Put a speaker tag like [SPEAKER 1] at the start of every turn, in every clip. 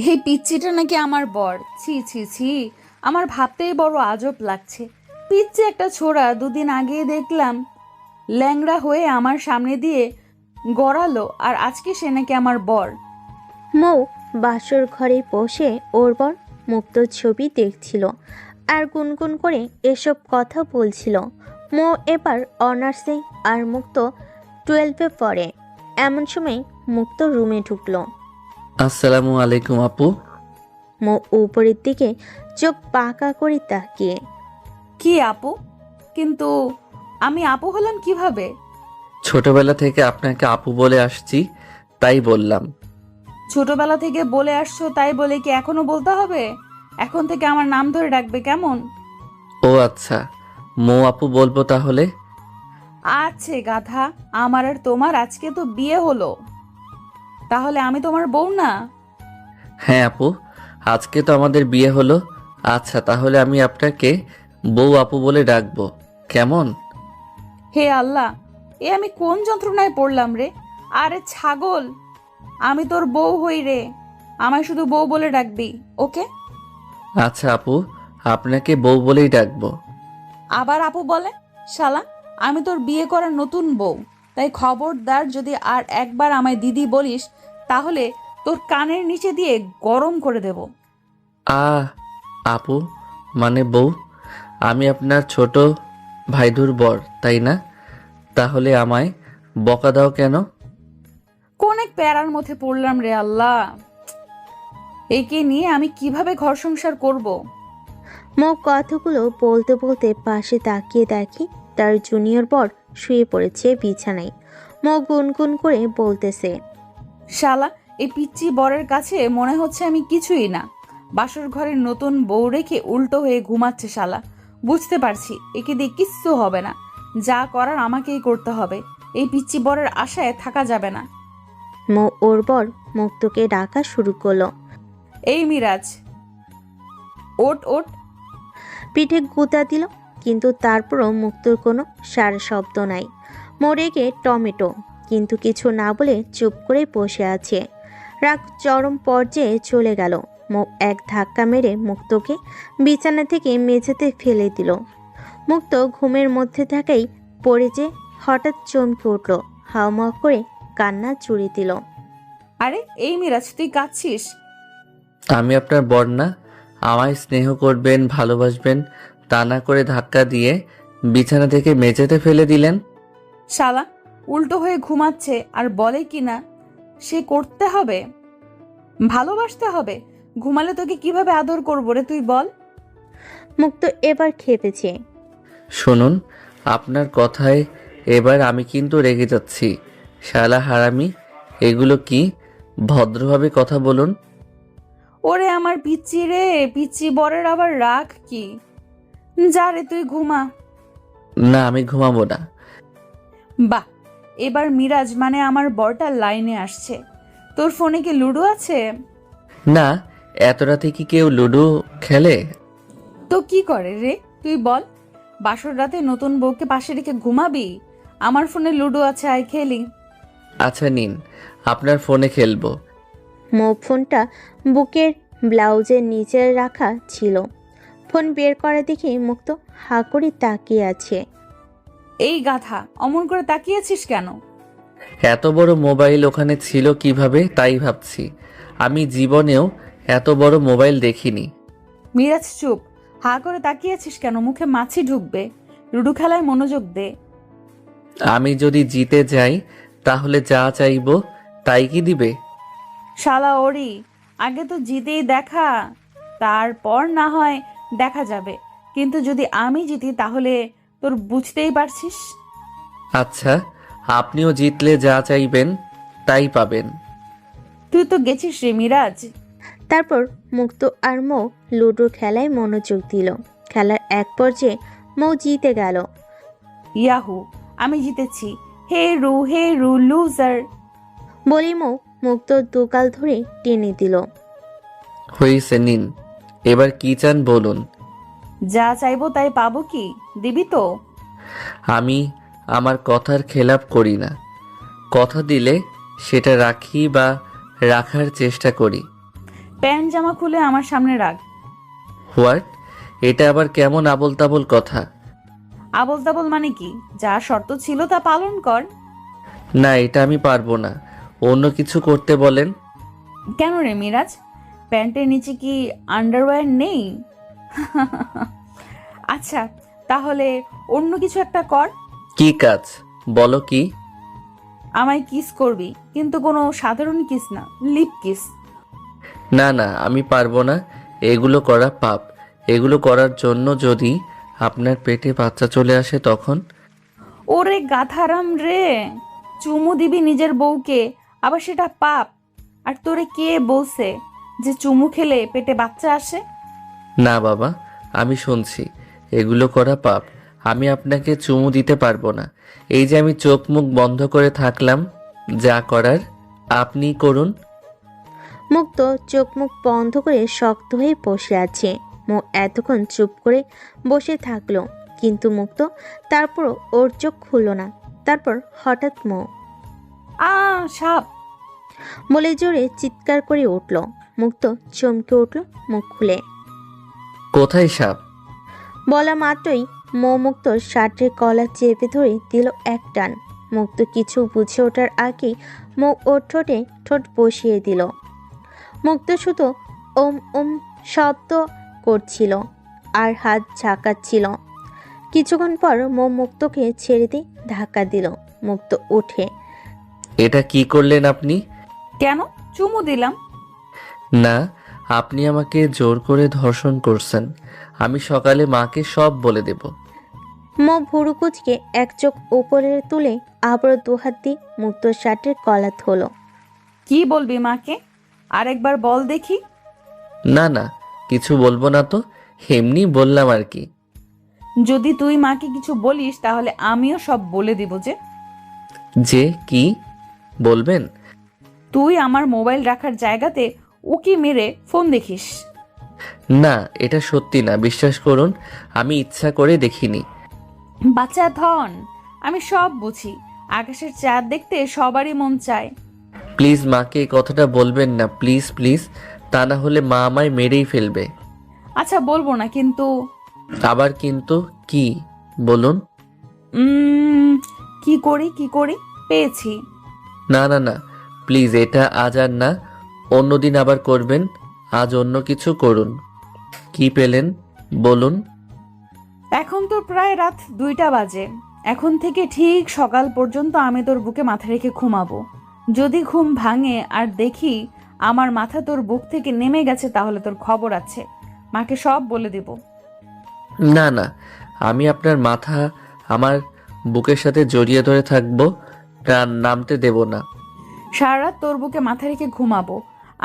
[SPEAKER 1] এই পিচ্চিটা নাকি আমার বর, ছি ছি ছি। আমার ভাবতেই বড় আজব লাগছে। পিচ্চি একটা ছোড়া, দুদিন আগেই দেখলাম ল্যাংড়া হয়ে আমার সামনে দিয়ে গড়ালো, আর আজকে সে নাকি আমার বর।
[SPEAKER 2] মৌ বাসর ঘরে বসে ওর বর মুক্তোর ছবি দেখছিল আর গুনগুন করে এসব কথা বলছিল। মৌ এবার অনার্সে আর মুক্ত 12-এ পড়ে। এমন সময় মুক্ত রুমে ঢুকলো।
[SPEAKER 3] আসসালামু আলাইকুম আপু।
[SPEAKER 2] মৌ উপরের দিকে চোখ পাকা করে তাকিয়ে।
[SPEAKER 1] কি আপু? কিন্তু আমি আপু হলাম কিভাবে?
[SPEAKER 3] ছোটবেলা থেকে আপনাকে আপু বলে আসছি, তাই বললাম।
[SPEAKER 1] ছোটবেলা থেকে বলে আসছো তাই বলে কি এখনো বলতে হবে? এখন থেকে আমার নাম ধরে ডাকবে কেমন?
[SPEAKER 3] ও আচ্ছা, মৌ আপু বলবো তাহলে।
[SPEAKER 1] আছে গাধা, আমার আর তোমার আজকে তো বিয়ে হলো, তাহলে আমি তোমার বউ না?
[SPEAKER 3] হ্যাঁ আপু, আজকে তো আমাদের বিয়ে হলো। আচ্ছা তাহলে আমি আপনাকে বউ আপু বলে ডাকবো, কেমন?
[SPEAKER 1] হে আল্লাহ, এ আমি কোন যন্ত্রণায় পড়লাম রে? আরে ছাগল, আমি তোর বউ হই রে, আমায় শুধু বউ বলে ডাকবি, ওকে?
[SPEAKER 3] আচ্ছা আপু, আপনাকে বউ বলেই ডাকবো।
[SPEAKER 1] আবার আপু বলে? শালা, আমি তোর বিয়ে করার নতুন বউ, তাই খবরদার যদি আর একবার আমায় দিদি বলিস, তাহলে তোর কানের নিচে দিয়ে গরম করে দেব।
[SPEAKER 3] আহ, আপু মানে বউ? আমি আপনার ছোট ভাইদুর বর, তাই না? তাহলে আমায় বকা দাও কেন?
[SPEAKER 1] কোন এক প্যারার মধ্যে পড়লাম রে আল্লাহ, একে নিয়ে আমি কিভাবে ঘর সংসার করব?
[SPEAKER 2] মৌ কথাগুলো বলতে বলতে পাশে তাকিয়ে দেখি তার জুনিয়র বর শুয়ে পড়েছে বিছানায়। মৌ গুনগুন করে বলতেছে।
[SPEAKER 1] শালা, এই পিচ্চি বরের কাছে মনে হচ্ছে আমি কিছুই না। বাসর ঘরের নতুন বউ রেখে উল্টো হয়ে ঘুমাচ্ছে শালা। বুঝতে পারছি একে দিয়ে কিচ্ছু হবে না, যা করার আমাকেই করতে হবে। এই পিচ্চি বরের আশায় থাকা যাবে না।
[SPEAKER 2] মৌ ওর বর মুক্তকে ডাকা শুরু করলো।
[SPEAKER 1] এই মিরাজ, ওট ওট।
[SPEAKER 2] পিঠে গুঁতা দিল, কিন্তু তারপরও মুক্তর কোনো সারা শব্দ নাই। মোরেগে টমেটো, কিন্তু কিছু না বলে চুপ করে বসে আছে। রাগ চরম পর্যায়ে চলে গেল। মৌ এক ধাক্কা মেরে মুক্তকে বিছানা থেকে মেঝেতে ফেলে দিল। মুক্ত ঘুমের মধ্যে থাকাই পড়ে যে হঠাৎ চমকে উঠল, হাওমাও করে কান্না জুড়ে দিল।
[SPEAKER 1] আরে এই মিরাজ, তুই কাঁদছিস?
[SPEAKER 3] আমি আপনার বর না? আমায় স্নেহ করবেন, ভালোবাসবেন, তা না করে ধাক্কা দিয়ে বিছানা থেকে মেঝেতে ফেলে দিলেন।
[SPEAKER 1] শালা, উল্টো হয়ে ঘুমাচ্ছে আর বলে কি না সে করতে হবে, ভালোবাসতে হবে। ঘুমালে তোকে কিভাবে আদর করবো রে, তুই বল?
[SPEAKER 2] মুক্ত এবার খেপেছে।
[SPEAKER 3] শুনুন, আপনার কথায় এবার আমি কিন্তু রেগে যাচ্ছি। শালা হারামি, এগুলো কি? ভদ্রভাবে কথা বলুন।
[SPEAKER 1] ওরে আমার পিচ্চি রে, পিচ্চি বরের আবার রাগ কি? যা রে, তুই ঘুমা।
[SPEAKER 3] না, আমি ঘুমাবো না।
[SPEAKER 1] বাহ, এবার মিরাজ মানে আমার বরটা লাইনে আসছে। তোর ফোনে কি লুডো আছে?
[SPEAKER 3] না, এত রাতে কি কেউ লুডো খেলে?
[SPEAKER 1] তো কি করে রে, তুই বল? বাসর রাতে নতুন বউকে পাশে রেখে ঘুমাবি? আমার ফোনে লুডো আছে, আয় খেলি।
[SPEAKER 3] আচ্ছা নিন, আপনার ফোনে খেলবো।
[SPEAKER 2] মৌ ফোনটা বুকের ব্লাউজের নিচে রাখা ছিল। ফোন বের করে দেখে মুক্ত হা করে তাকিয়ে আছে।
[SPEAKER 1] এই গাধা, অমন করে তাকিয়েছিস কেন?
[SPEAKER 3] এত বড় মোবাইল ওখানে ছিল কিভাবে তাই ভাবছি। আমি জীবনেও এত বড় মোবাইল দেখিনি।
[SPEAKER 1] মিরাজ চুপ, হা করে তাকিয়েছিস কেন? মুখে মাছি ঢুকবে। লুডো খেলায় মনোযোগ দে।
[SPEAKER 3] আমি যদি জিতে যাই তাহলে যা চাইবো তাই কি দিবে?
[SPEAKER 1] শালা ওরি, আগে তো জিতেই দেখা, তারপর না হয় দেখা যাবে। কিন্তু যদি আমি জিতি তাহলে তোর বুঝতেই পারছিস।
[SPEAKER 3] আচ্ছা, আপনিও জিতলে যা চাইবেন তাই পাবেন।
[SPEAKER 1] তুই তো গেছিস রে মিরাজ।
[SPEAKER 2] তারপর মুক্ত আর মৌ লুডো খেলায় মনোযোগ দিল। খেলার এক পর্যায়ে মৌ জিতে গেল।
[SPEAKER 1] ইয়াহু, আমি জিতেছি। হে রু লুজার।
[SPEAKER 2] বলি মৌ মুক্ত দুগাল ধরে টেনে দিল।
[SPEAKER 3] হয়েছে, নিন। এবার কি চান বলুন।
[SPEAKER 1] যা চাইবো তাই পাবো কি? দিবি তো?
[SPEAKER 3] আমি আমার কথার খেলাপ করি না। কথা দিলে সেটা রাখি বা রাখার চেষ্টা করি।
[SPEAKER 1] প্যান্ট জামা খুলে আমার সামনে রাখ।
[SPEAKER 3] হোয়াট? এটা আবার কেমন আবোল তাবোল কথা?
[SPEAKER 1] আবল তাবল মানে কি? যা শর্ত ছিল তা পালন কর।
[SPEAKER 3] না, এটা আমি পারবো না। অন্য কিছু করতে বলেন।
[SPEAKER 1] কেন রে মিরাজ, প্যান্টের নিচে কি আন্ডারওয়্যার নেই? আচ্ছা, তাহলে অন্য কিছু একটা কর।
[SPEAKER 3] কি কাজ বলো? কি?
[SPEAKER 1] আমায় কিস করবি, কিন্তু কোনো সাধারণ কিস না, লিপ কিস।
[SPEAKER 3] না না, আমি পারবো না। এগুলো করা পাপ। এগুলো করার জন্য যদি আপনার পেটে বাচ্চা চলে আসে তখন?
[SPEAKER 1] ওরে গাধারাম রে, চুমু দিবি নিজের বউকে, আবার সেটা পাপ? আর তোরে কে বলছে যে চুমু খেলে পেটে বাচ্চা আসে?
[SPEAKER 3] না বাবা, আমি শুনছি এগুলো করা পাপ। আমি আপনাকে চুমু দিতে পারবো না। এই যে আমি চোখ মুখ বন্ধ করে থাকলাম, যা করার আপনি করুন।
[SPEAKER 2] মুক্ত চোখ মুখ বন্ধ করে শক্ত হয়ে বসে আছে। মো এতক্ষণ চুপ করে বসে থাকলো, কিন্তু মুক্ত তারপরও ওর চোখ খুলল না। তারপর হঠাৎ মো
[SPEAKER 1] সাপ!
[SPEAKER 2] বলে জোরে চিৎকার করে উঠল। মুক্ত চমকে উঠল মুখ খুলে।
[SPEAKER 3] কোথায় সাপ?
[SPEAKER 2] বলা মাত্রই মো মুক্ত শার্টের কলার চেপে ধরে দিল এক টান। মুক্ত কিছু বুঝে ওঠার আগেই মো ওর ঠোঁটে ঠোঁট বসিয়ে দিল। মুক্ত শুধু ওম ওম শব্দ করছিল আর হাত ঝাঁকাচ্ছিল। কিছুক্ষণ পর মো মুক্তকে ছেড়ে দিয়ে ধাক্কা দিল। মুক্ত উঠে।
[SPEAKER 3] এটা কি করলেন আপনি?
[SPEAKER 1] কেন? চুমু দিলাম।
[SPEAKER 3] না, আপনি আমাকে জোর করে ধর্ষণ করছেন। আমি সকালে মাকে সব বলে দেব।
[SPEAKER 2] মো ভুরু কুচকে এক চোখ উপরে তুলে আবার দুহাত দিয়ে মুক্ত শার্টের কলার ধরল।
[SPEAKER 1] কি বলবি মাকে? আরেকবার বল দেখি।
[SPEAKER 3] না না, কিছু বলবো না তো, এমনি বললাম আর কি।
[SPEAKER 1] যদি তুই মাকে কিছু বলিস তাহলে আমিও সব বলে দিব।
[SPEAKER 3] যে কি বলবেন?
[SPEAKER 1] তুই আমার মোবাইল রাখার জায়গাতে উকি মেরে ফোন দেখিস।
[SPEAKER 3] না, এটা সত্যি না, বিশ্বাস করুন। আমি ইচ্ছা করে দেখিনি।
[SPEAKER 1] বাচ্চা ধন, আমি সব বুঝি। আকাশের চাঁদ দেখতে সবারই মন চায়।
[SPEAKER 3] প্লিজ মাকে এই কথাটা বলবেন না, প্লিজ প্লিজ। তা না হলে মা আমায় মেরেই ফেলবে।
[SPEAKER 1] আচ্ছা বলবো না, কিন্তু
[SPEAKER 3] আবার কিন্তু কি? বলুন।
[SPEAKER 1] কি করি পেয়েছি।
[SPEAKER 3] না না না, প্লিজ, এটা আজ আর না, অন্যদিন আবার করবেন। আজ অন্য কিছু করুন। কি পেলেন বলুন।
[SPEAKER 1] এখন তো প্রায় রাত 2টা বাজে। এখন থেকে ঠিক সকাল পর্যন্ত আমি তোর বুকে মাথা রেখে ঘুমাবো। যদি ঘুম ভাঙে আর দেখি আমার মাথা তোর বুক থেকে নেমে গেছে, তাহলে তোর খবর আছে। মাকে সব বলে দিব।
[SPEAKER 3] না না, আমি আপনার মাথা আমার বুকের সাথে জড়িয়ে ধরে থাকবো, প্রাণ নামতে দেব না।
[SPEAKER 1] সারা রাত তোর বুকে মাথা রেখে ঘুমাবো।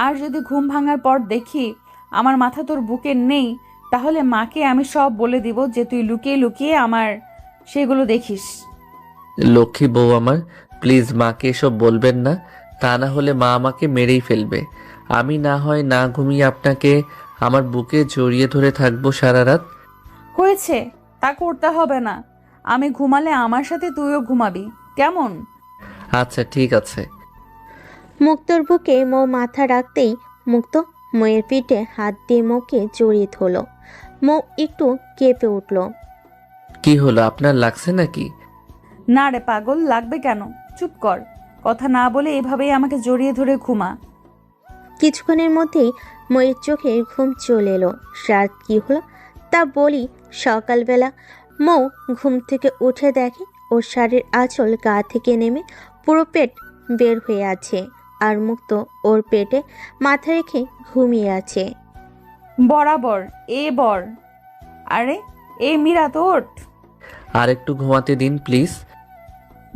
[SPEAKER 1] আর যদি ঘুম ভাঙার পর দেখি আমার মাথা তোর বুকে নেই, তাহলে মাকে আমি সব বলে দিব যে তুই লুকিয়ে লুকিয়ে আমার সেগুলো দেখিস।
[SPEAKER 3] লক্ষ্মী বউ আমার, প্লিজ মাকে এসব বলবেন না। তা না হলে মা আমাকে মেরেই ফেলবে। আমি না হয় না ঘুমিয়ে আপনাকে আমার বুকে জড়িয়ে ধরে থাকবো সারা রাত।
[SPEAKER 1] হয়েছে, তা করতে হবে না। আমি ঘুমালে আমার সাথে তুইও ঘুমাবি, কেমন?
[SPEAKER 3] আচ্ছা ঠিক আছে।
[SPEAKER 2] মুক্তর বুকে মো মাথা রাখতেই মুক্ত মোয়ের পিঠে হাত দিয়ে মোকে জড়িয়ে ধরল। মো একটু কেঁপে উঠল।
[SPEAKER 3] কি হলো, আপনার লাগছে নাকি?
[SPEAKER 1] না রে পাগল, লাগবে কেন? চুপ কর, কথা না বলে এভাবেই আমাকে জড়িয়ে ধরে ঘুমা।
[SPEAKER 2] কিছুক্ষণের মধ্যেই ময়ের চোখে ঘুম চলে এলো। রাত কি হলো তা বলি। সকালবেলা মৌ ঘুম থেকে উঠে দেখে ওর শাড়ির আঁচল গা থেকে নেমে পুরো পেট বের হয়ে আছে, আর মুক্ত ওর পেটে মাথা রেখে ঘুমিয়ে আছে।
[SPEAKER 1] বরাবর এ বর। আরে এ মীরা, তোর
[SPEAKER 3] আর একটু ঘুমাতে দিন প্লিজ।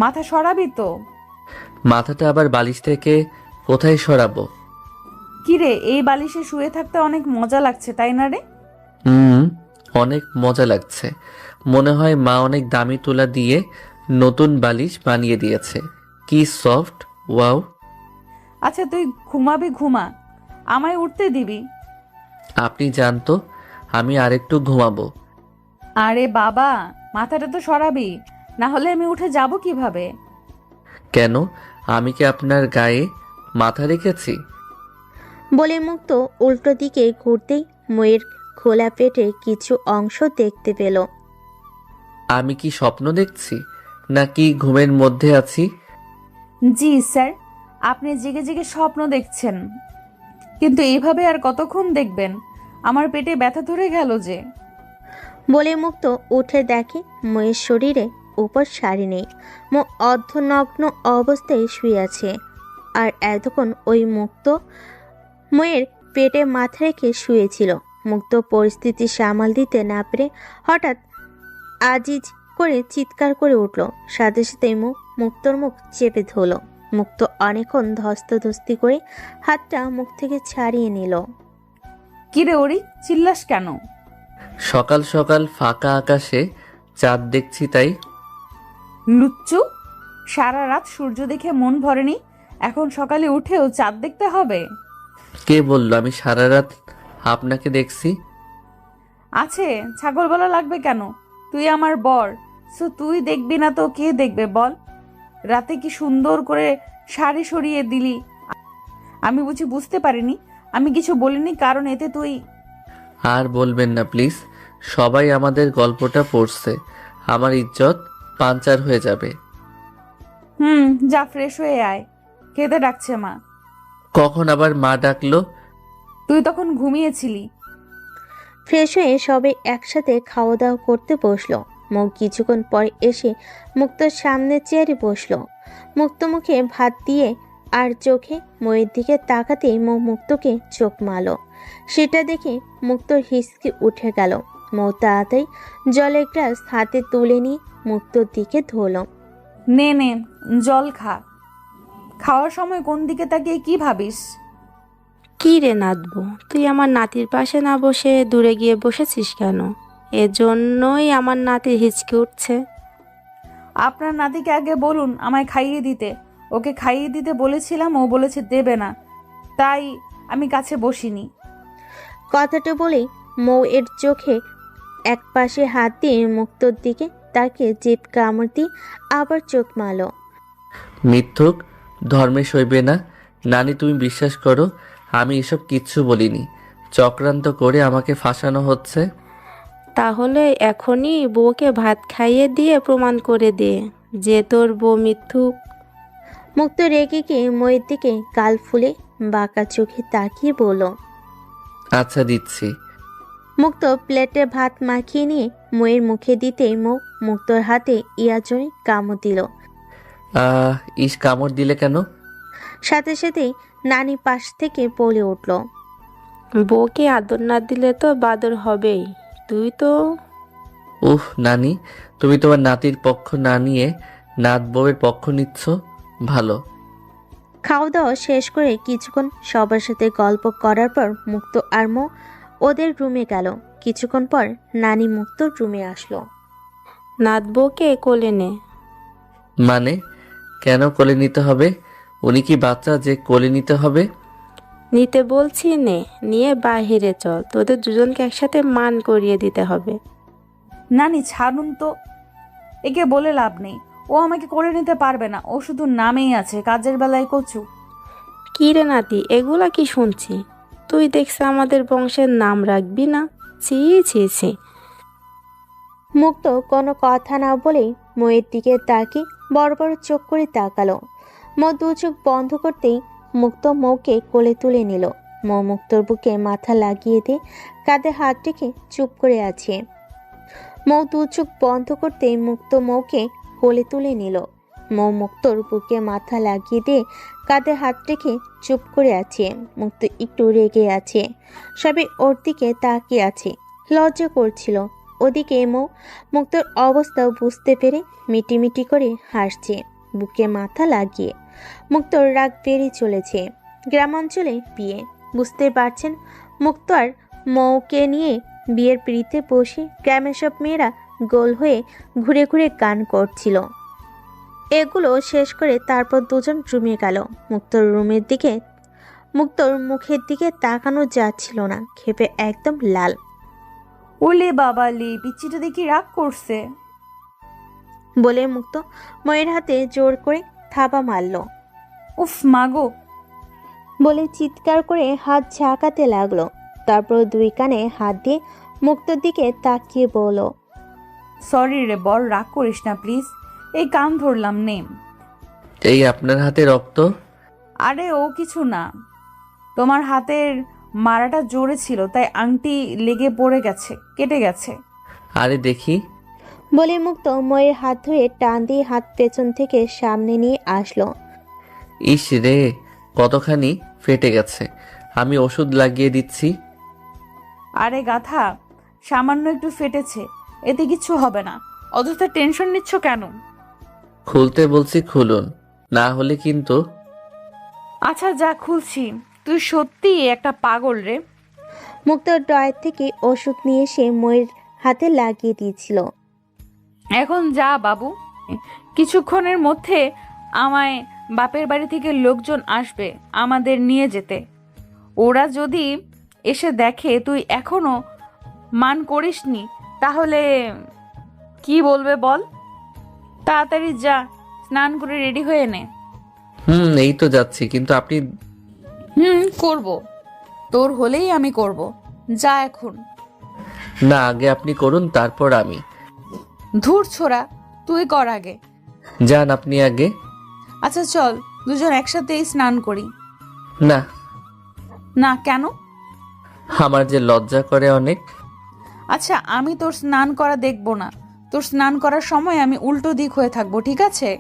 [SPEAKER 1] মাথা সরাবি তো?
[SPEAKER 3] মাথাটা আবার বালিশ থেকে কোথায় সরাবো?
[SPEAKER 1] কিরে, এই বালিশে শুয়ে থাকতে অনেক মজা লাগছে, তাই না রে?
[SPEAKER 3] অনেক মজা লাগছে। মনে হয় মা অনেক দামি তুলা দিয়ে নতুন বালিশ বানিয়ে দিয়েছে। কি সফট, ওয়াও।
[SPEAKER 1] আচ্ছা তুই ঘুমাবি, ঘুমা, আমায় উঠতে দিবি।
[SPEAKER 3] আপনি জানতো আমি আরেকটু ঘুমাবো।
[SPEAKER 1] আরে বাবা, মাথাটা তো সরাবি, না হলে আমি উঠে যাব কিভাবে?
[SPEAKER 3] কেন, আমি কি আপনার গায়ে মাথা রেখেছি?
[SPEAKER 2] বলে মুক্ত উল্টো দিকে ঘুরতেই ময়ের খোলা পেটে কিছু অংশ দেখতে পেল।
[SPEAKER 3] আমি কি স্বপ্ন দেখছি নাকি ঘুমের মধ্যে আছি?
[SPEAKER 1] জি স্যার, আপনি জেগে জেগে স্বপ্ন দেখছেন, কিন্তু এইভাবে আর কতক্ষণ দেখবেন? আমার পেটে ব্যথা ধরে গেল যে।
[SPEAKER 2] বলে মুক্ত উঠে দেখে ময়ের শরীরে উপর শাড়ি নেই। অর্ধনগ্ন অবস্থায় শুয়ে আছে। আর এতক্ষণ ওই মুক্ত ময়ের পেটে মাথা রেখে শুয়েছিল। মুক্ত পরিস্থিতি সামাল দিতে না পেরে হঠাৎ আজিজ করে চিৎকার করে উঠল। সাথে সাথে মুক্তর মুখ চেপে ধরল। মুক্ত অনেকক্ষণ ধস্তাধস্তি করে হাতটা মুখ থেকে ছাড়িয়ে নিল।
[SPEAKER 1] কিরে ওরি, চিল্লাস কেন?
[SPEAKER 3] সকাল সকাল ফাঁকা আকাশে চাঁদ দেখছি তাই।
[SPEAKER 1] লুচ্চু, সারা রাত সূর্য দেখে মন ভরেনি, এখন সকালে উঠেও চাঁদ দেখতে হবে?
[SPEAKER 3] কে বলল আমি সারা রাত আপনাকে দেখছি?
[SPEAKER 1] আছে, ছাগল বলা লাগবে কেন? তুই আমার বর, সো তুই দেখবি না তো কে দেখবে বল? রাতে কি সুন্দর করে শাড়ি সরিয়ে দিলি, আমি বুঝি বুঝতে পারিনি? আমি কিছু বলিনি কারণ এতে তুই।
[SPEAKER 3] আর বলবেন না প্লিজ, সবাই আমাদের গল্পটা পড়ছে, আমার ইজ্জত পাঞ্চার হয়ে যাবে।
[SPEAKER 1] যা ফ্রেশ হয়ে আয়, খেতে ডাকছে মা।
[SPEAKER 3] কখন আবার মা ডাকলো?
[SPEAKER 2] তুই তখন ঘুমিয়েছিলি। ফ্রেশ হয়ে সবে একসাথে খাওয়া দাওয়া করতে বসলো। মুখ কিছুক্ষণ পর এসে মুক্তর সামনে চেয়ারে বসলো। মুক্ত মুখে ভাত দিয়ে আর চোখে ময়ের দিকে তাকাতেই মুক্তকে চোখ মারল। সেটা দেখে মুক্তর হিসকি উঠে গেল। মৌ তাড়াতাড়ি জলের গ্লাস হাতে তুলে নিয়ে মুক্তর দিকে ধরল।
[SPEAKER 1] নে নে, জল খা। খাওয়ার সময় কোন দিকে তাকিয়ে কি ভাবিস?
[SPEAKER 4] কি রে নাতবো, তুই আমার নাতির পাশে না বসে দূরে গিয়ে বসেছিস কেন? এজন্যই আমার নাতির হিচকে উঠছে।
[SPEAKER 1] আপনার নাতিকে আগে বলুন আমায় খাইয়ে দিতে। ওকে খাইয়ে দিতে বলেছিলাম, ও বলেছে দেবে না, তাই আমি কাছে বসিনি।
[SPEAKER 2] কথাটা বলেই মৌ এর চোখে এক পাশে হাত দিয়ে মুক্তর দিকে তাকে জিভ কামড় দিয়ে আবার চোখ মারল।
[SPEAKER 3] মিথ্যুক, ধর্মে সইবে না। নানি তুমি বিশ্বাস করো, আমি এসব কিচ্ছু বলিনি। চক্রান্ত করে আমাকে ফাঁসানো হচ্ছে।
[SPEAKER 4] তাহলে এখনই বউকে ভাত খাইয়ে দিয়ে প্রমাণ করে দে যে তোর বউ মিথ্যুক।
[SPEAKER 2] মুক্ত রেগে গিয়ে ময়ের দিকে গাল ফুলে বাঁকা চোখে তাকিয়ে বলল।
[SPEAKER 3] আচ্ছা দিচ্ছি।
[SPEAKER 2] মুক্ত প্লেটে ভাত মাখিয়ে নিয়ে ময়ের মুখে দিতেই মুক্তর হাতে ইয়াজনে কামড় দিল।
[SPEAKER 3] ইস, কামড় দিলে কেন?
[SPEAKER 2] সাথে সাথেই নানি পাশ থেকে বলে উঠল।
[SPEAKER 4] বউকে আদর না দিলে তো বাদর হবেই। তুই তো।
[SPEAKER 3] নানি, তুমি তোমার নাতির পক্ষ না নিয়ে নাত বউয়ের পক্ষ নিচ্ছ, ভালো।
[SPEAKER 2] খাওয়া দাওয়া শেষ করে কিছুক্ষণ সবার সাথে গল্প করার পর মুক্ত আর মৌ ওদের রুমে গেল। কিছুক্ষণ পর নানি মুক্তর রুমে আসলো।
[SPEAKER 4] নাত বউকে কোলে নে।
[SPEAKER 3] মানে কেন কোলে নিতে হবে? উনি কি বাচ্চা যে কোলে নিতে হবে?
[SPEAKER 4] নিতে বলছি নে, নিয়ে বাহিরে চল, তোদের দুজনকে একসাথে মান করিয়ে দিতে হবে।
[SPEAKER 1] নানি ছাড়ুন তো, একে বলে লাভ নেই। ও আমাকে করে নিতে পারবে না, ও শুধু নামেই আছে, কাজের বেলায় কচু।
[SPEAKER 4] কি রে নাতি, এগুলা কি শুনছি? তুই দেখছি আমাদের বংশের নাম রাখবি না? ছি ছি ছি।
[SPEAKER 2] মুক্ত কোনো কথা না বলেই ময়ের দিকে তাকিয়ে বড় বড় চোখ করে তাকালো। মৌ দু চোখ বন্ধ করতেই মুক্ত মৌকে কোলে তুলে নিল। মৌ মুক্তর বুকে মাথা লাগিয়ে দিয়ে কাঁধে হাত রেখে চুপ করে আছে। মৌ দু চোখ বন্ধ করতেই মুক্ত মৌকে কোলে তুলে নিল। মৌ মুক্তর বুকে মাথা লাগিয়ে দিয়ে কাঁধে হাত রেখে চুপ করে আছে। মুক্ত একটু রেগে আছে, সবাই ওর দিকে তাকিয়ে আছে, লজ্জা করছিল। ওদিকে মুক্তর অবস্থা বুঝতে পেরে মিটিমিটি করে হাসছে বুকে মাথা লাগিয়ে। মুক্তর রাগ বেড়ে চলেছে। গ্রামাঞ্চলে বিয়ে, বুঝতে পারছেন। মুক্ত আর মৌকে নিয়ে বিয়ের পিড়িতে বসে গ্রামের সব মেয়েরা গোল হয়ে ঘুরে ঘুরে গান করছিল। এগুলো শেষ করে তারপর দুজন রুমে গেল। মুক্তর মুখের দিকে তাকানো যাচ্ছিল না, ক্ষেপে একদম লাল।
[SPEAKER 1] ওলে বাবা লে, পিচ্চিটা দেখি রাগ করছে
[SPEAKER 2] বলে মুক্ত ময়ের হাতে জোর করে থাবা মারল।
[SPEAKER 1] উফ মাগো,
[SPEAKER 2] বলে চিৎকার করে হাত ঝাঁকাতে লাগলো। তারপর দুই কানে হাত দিয়ে মুক্তোর দিকে তাকিয়ে বলল,
[SPEAKER 1] সরি রে বর, রাগ করিস না প্লিজ। এই কান ধরলাম নে।
[SPEAKER 3] এই আপনার হাতে রক্ত?
[SPEAKER 1] আরে ও কিছু না, তোমার হাতের মারাটা জোরে ছিল তাই আংটি লেগে পড়ে গেছে, কেটে গেছে।
[SPEAKER 3] আরে দেখি।
[SPEAKER 2] বলে মুক্ত ময়ের হাত ধরে টান দিয়ে হাত পেছন থেকে সামনে নিয়ে আসলো।
[SPEAKER 3] ইস রে, কতখানি ফেটে গেছে। আমি ওষুধ লাগিয়ে দিচ্ছি।
[SPEAKER 1] আরে গাধা, সামান্য একটু ফেটেছে, এতে কিছু হবে না, অযথা টেনশন নিচ্ছ কেন?
[SPEAKER 3] খুলতে বলছি খুলুন, না হলে কিন্তু।
[SPEAKER 1] আচ্ছা যা, খুলছি। তুই সত্যি একটা পাগল রে।
[SPEAKER 2] মুক্ত ড্রয়ার থেকে ওষুধ নিয়ে এসে ময়ের হাতে লাগিয়ে দিয়েছিল।
[SPEAKER 1] এখন যা বাবু, কিছুক্ষণের মধ্যে আমায় বাপের বাড়ি থেকে লোকজন আসবে আমাদের নিয়ে যেতে। ওরা যদি এসে দেখে তুই এখনো মান করিসনি তাহলে কি বলবে বল? তাড়াতাড়ি যা, স্নান করে রেডি হয়ে নে।
[SPEAKER 3] এই তো যাচ্ছি, কিন্তু আপনি।
[SPEAKER 1] করব, তোর হলেই আমি করব। যা এখন।
[SPEAKER 3] না, আগে আপনি করুন, তারপর আমি।
[SPEAKER 1] ধুর ছোড়া, তুই কর আগে।
[SPEAKER 3] যান আপনি আগে।
[SPEAKER 1] আচ্ছা চল, দুজন একসাথেই স্নান করি।
[SPEAKER 3] না,
[SPEAKER 1] না কেন?
[SPEAKER 3] আমার যে লজ্জা করে অনেক।
[SPEAKER 1] আচ্ছা আমি তোর স্নান করা দেখবো না। তোর স্নান করার সময় আমি উল্টো দিক হয়ে থাকবো, ঠিক আছে?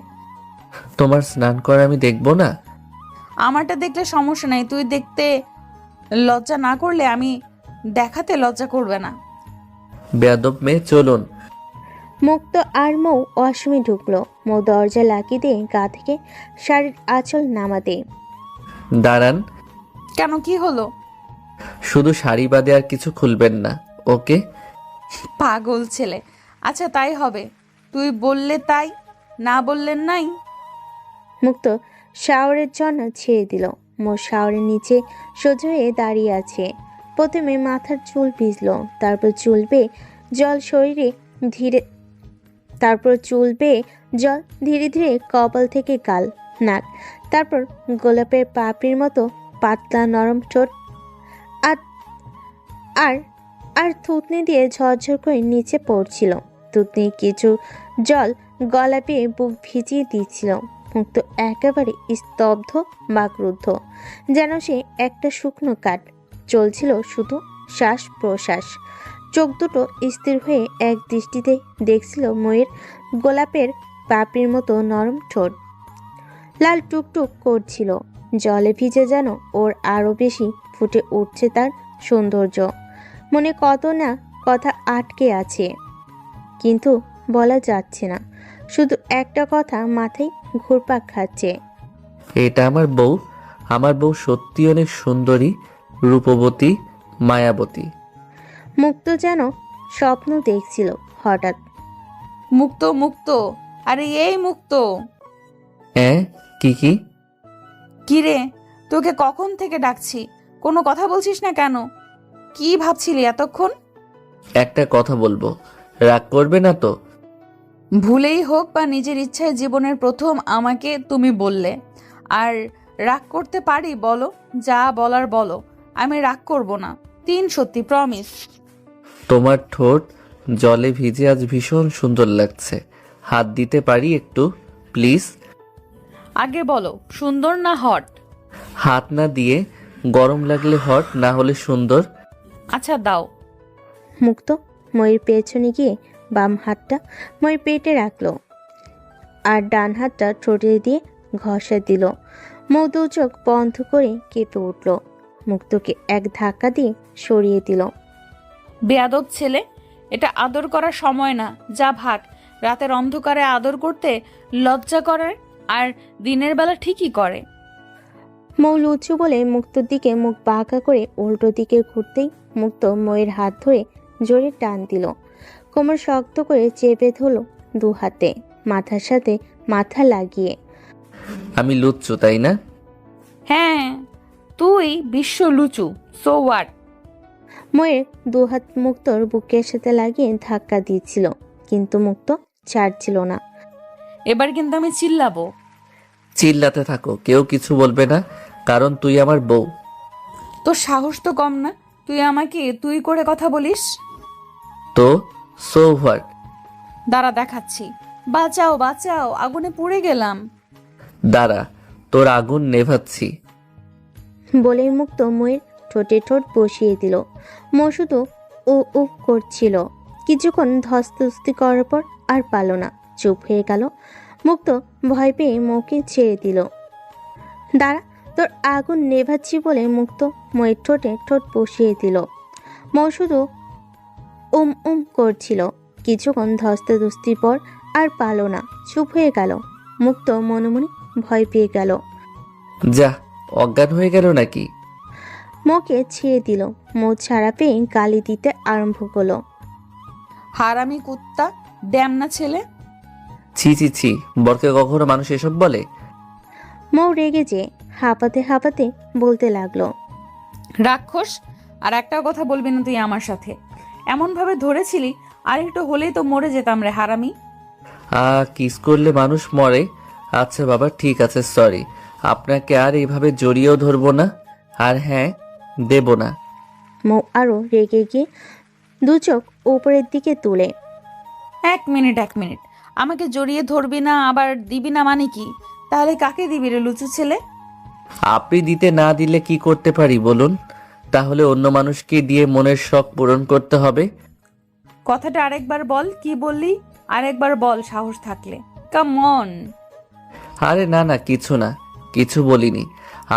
[SPEAKER 3] তোমার স্নান করে আমি দেখবো না?
[SPEAKER 1] আমারটা দেখলে সমস্যা নাই, তুই দেখতে লজ্জা না করলে আমি দেখাতে লজ্জা করবে না।
[SPEAKER 3] বেয়াদব মেয়ে, চলুন।
[SPEAKER 2] মুক্ত আর মৌ ওয়াশরুমে ঢুকলো। মৌ দরজা লাগিয়ে দিয়ে গা থেকে শাড়ির আঁচল নামাতে।
[SPEAKER 3] দাঁড়ান।
[SPEAKER 1] কেন, কি হলো?
[SPEAKER 3] শুধু শাড়ি বাদে আর কিছু খুলবেন না, ওকে?
[SPEAKER 1] পাগল ছেলে। আচ্ছা তাই হবে, তুই বললে তাই, না বললেন নাই।
[SPEAKER 2] মুক্ত শাওয়ারের জন্য ছেড়ে দিল। মৌ শাওয়ারের নিচে সোজা হয়ে দাঁড়িয়ে আছে। প্রথমে মাথার চুল ভিজলো, তারপর চুল বেয়ে জল ধীরে ধীরে কপাল থেকে গাল, নাক, তারপর গোলাপের পাপড়ির মতো পাতলা নরম ঠোঁট, আর আর আর থুতনি দিয়ে ঝরঝর করে নিচে পড়ছিল। থুতনির কিছু জল গলা পেয়ে বুক ভিজিয়ে দিচ্ছিল। মুক্ত একেবারে স্তব্ধ, বাকরুদ্ধ, যেন সে একটা শুকনো কাঠ। চলছিল শুধু শ্বাস প্রশ্বাস। চোখ দুটো স্থির হয়ে এক দৃষ্টিতে দেখছিল ময়ের গোলাপের পাপড়ির মতো নরম ঠোঁট। লাল টুকটুক করছিল, জলে ভিজে যেন ওর আরো বেশি ফুটে উঠছে তার সৌন্দর্য। মনে কত না কথা আটকে আছে, কিন্তু বলা যাচ্ছে না। শুধু একটা কথা মাথায় ঘুরপাক খাচ্ছে।
[SPEAKER 3] এটা আমার বউ। আমার বউ সত্যি অনেক সুন্দরী, রূপবতী, মায়াবতী।
[SPEAKER 2] মুক্ত যেন স্বপ্ন দেখছিল হঠাৎ।
[SPEAKER 1] মুক্ত, মুক্ত, আরে এই মুক্ত।
[SPEAKER 3] হ্যাঁ, কি?
[SPEAKER 1] কি রে, তোকে কখন থেকে ডাকছি, কোনো কথা বলছিস না কেন? কি ভাবছিলি এতক্ষণ?
[SPEAKER 3] একটা কথা বলবো, রাগ করবে না তো?
[SPEAKER 1] ভুলেই হোক বা নিজের ইচ্ছায় জীবনের প্রথম আমাকে তুমি বললে, আর রাগ করতে পারি বলো? যা বলার বলো, আমি রাগ করব না। সত্যি, প্রমিস।
[SPEAKER 3] তোমার ঠোঁট জলে ভিজে আজ ভীষণ সুন্দর লাগছে। হাত দিতে পারি একটু, প্লিজ?
[SPEAKER 1] আগে বলো, সুন্দর না হট?
[SPEAKER 3] হাত না দিয়ে, গরম লাগলে হট, না হলে সুন্দর।
[SPEAKER 1] আচ্ছা দাও।
[SPEAKER 2] মুক্ত ময়ের পেছনে গিয়ে বাম হাতটা ময়ের পেটে রাখলো, আর ডান হাতটা ঠোঁটে দিয়ে ঘষা দিল। মৌ দু চোখ বন্ধ করে কেঁপে উঠল। মুক্তকে এক ধাক্কা দিয়ে সরিয়ে দিল।
[SPEAKER 1] বেয়াদব ছেলে, এটা আদর করার সময় না, যা ভাগ। রাতের অন্ধকারে আদর করতে লজ্জা করে, আর দিনের বেলা ঠিকই করে।
[SPEAKER 2] মৌ লুচু বলে মুক্তর দিকে মুখ বাঁকা করে উল্টো দিকে ঘুরতেই মুক্ত ময়ের হাত ধরে জোরে টান দিল। কোমর শক্ত করে চেপে ধরল দু হাতে, মাথার সাথে মাথা লাগিয়ে।
[SPEAKER 3] আমি লুচ্চু, তাই না?
[SPEAKER 1] হ্যাঁ, তুই বিশ্ব লুচু, সো হোয়াট?
[SPEAKER 2] ময়ের দু হাত মুক্তর বুকের সাথে লাগিয়ে ধাক্কা দিচ্ছিল, কিন্তু মুক্ত ছাড়ছিল না।
[SPEAKER 1] এবার কিন্তু আমি চিল্লাবো।
[SPEAKER 3] চিল্লাতে থাকো, কেউ কিছু বলবে না। কারণ তুই আমার বউ।
[SPEAKER 1] তোর সাহস তো কম না, তুই আমাকে তুই করে কথা বলিস।
[SPEAKER 3] তো সো হোয়াট?
[SPEAKER 1] দাঁড়া দেখাচ্ছি। বাঁচাও বাঁচাও, আগুনে পুড়ে গেলাম।
[SPEAKER 3] দাঁড়া, তোর আগুন নেভাচ্ছি।
[SPEAKER 2] বলেই মুক্ত ময়ের ঠোঁটে ঠোঁট বসিয়ে দিল। মো শুধু ও উপ করছিল। কিছুক্ষণ ধস্তাধস্তি করার পর আর পারল না, চুপ হয়ে গেল। মুক্ত ভয় পেয়ে মোকে ছেড়ে দিল। দাঁড়া, তোর আগুন নেভাচ্ছি বলে মুক্ত ময়ের ঠোঁটে ঠোঁট বসিয়ে দিল। মো শুধু করছিল। কিছুক্ষণ ধস্তাধস্তির পর আর পারল না, চুপ হয়ে গেল। মুক্ত মনে মনে ভয় পেয়ে গেল।
[SPEAKER 3] যা, অজ্ঞান হয়ে গেল নাকি?
[SPEAKER 2] মোকে ছেড়ে দিল। মো ছাড়া পেয়ে গালি দিতে আরম্ভ করলো।
[SPEAKER 1] হারামি কুত্তা, ড্যামনা ছেলে।
[SPEAKER 3] ছি ছি ছি, বরকে কখনো মানুষ এসব বলে?
[SPEAKER 2] মো রেগে যে হাঁপাতে হাঁপাতে বলতে লাগলো।
[SPEAKER 1] রাক্ষস, আর একটাও কথা বলবি না তুই আমার সাথে। এমন ভাবে ধরেছিলি, আর একটু হলেই তো মরে যেতাম রে হারামি।
[SPEAKER 3] কিস করলে মানুষ মরে? আচ্ছা বাবা, ঠিক আছে, সরি। আপনাকে আর এইভাবে জড়িয়েও ধরবো না, আর হ্যাঁ, দেব না।
[SPEAKER 2] মো আরো রেগে গিয়ে দু চোখ উপরের দিকে তুলে।
[SPEAKER 1] এক মিনিট, আমাকে জড়িয়ে ধরবি না আবার দিবি না মানে কি? তাহলে কাকে দিবি রে লুচু ছেলে?
[SPEAKER 3] আপনি দিতে না দিলে কি করতে পারি বলুন? তাহলে অন্য মানুষকে দিয়ে মনের শখ পূরণ করতে হবে।
[SPEAKER 1] কথাটা আরেকবার বল, কি বললি? আরেকবার বল সাহস থাকলে। Come on.
[SPEAKER 3] আরে না না, কিছু না, কিছু বলিনি।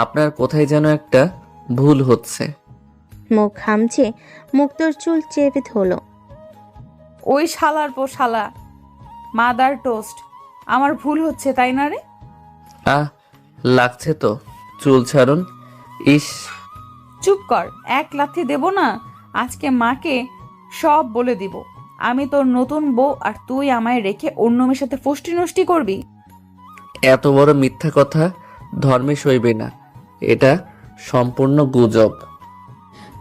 [SPEAKER 3] আপনার কোথায় যেন একটা ভুল হচ্ছে।
[SPEAKER 2] মুখ হামছে মুক্তোর চুল চেপে ধরল।
[SPEAKER 1] ওই শালার পো শালা, মাদার টোস্ট, আমার ভুল হচ্ছে তাই না রে?
[SPEAKER 3] লাগছে তো, চুল ছাড়ুন। ইস,
[SPEAKER 1] চুপ কর, এক লাথি দেব না, আজকে মাকে সব বলে দিব। আমি তোর নতুন বউ আর তুই আমায় রেখে অন্য মেয়ের সাথে ফষ্টি নষ্টি করবি।
[SPEAKER 3] এত বড় মিথ্যা কথা ধর্মে সইবে না। এটা সম্পূর্ণ গুজব।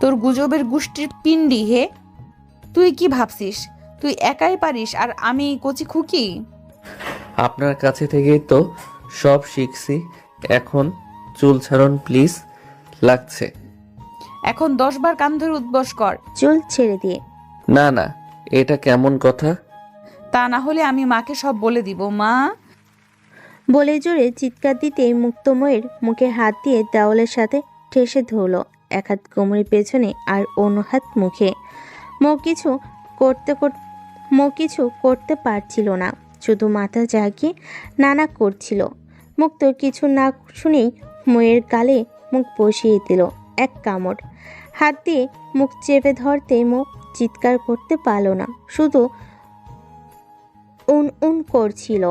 [SPEAKER 1] তোর গুজবের গোষ্ঠীর পিণ্ডি হে। তুই কি ভাবছিস তুই একাই পারিস আর আমি কচি খুকি?
[SPEAKER 3] আপনার কাছে থেকেই তো সব শিখছি। এখন চুল ছাড়ুন প্লিজ, লাগছে।
[SPEAKER 1] এখন 10 বার কান ধরে উদ্বস কর।
[SPEAKER 2] চুল ছেড়ে দিয়ে।
[SPEAKER 3] না না, এটা কেমন কথা?
[SPEAKER 1] তা না হলে আমি মাকে সব বলে দিব। মা,
[SPEAKER 2] বলে জোরে চিৎকার দিতে মুক্তময়ের মুখে হাত দিয়ে দেওয়ালের সাথে ঠেসে ধরল। এক হাত কোমরের পেছনে আর অন্য হাত মুখে। মো কিছু করতে পারছিল না, শুধু মাথা জাগিয়ে নানা করছিল। মুক্ত কিছু না শুনেই ময়ের গালে মুখ বসিয়ে দিল এক কামড়। হাত দিয়ে মুখ চেপে ধরতে মুখ চিৎকার করতে পারল না, শুধু উন করছিল।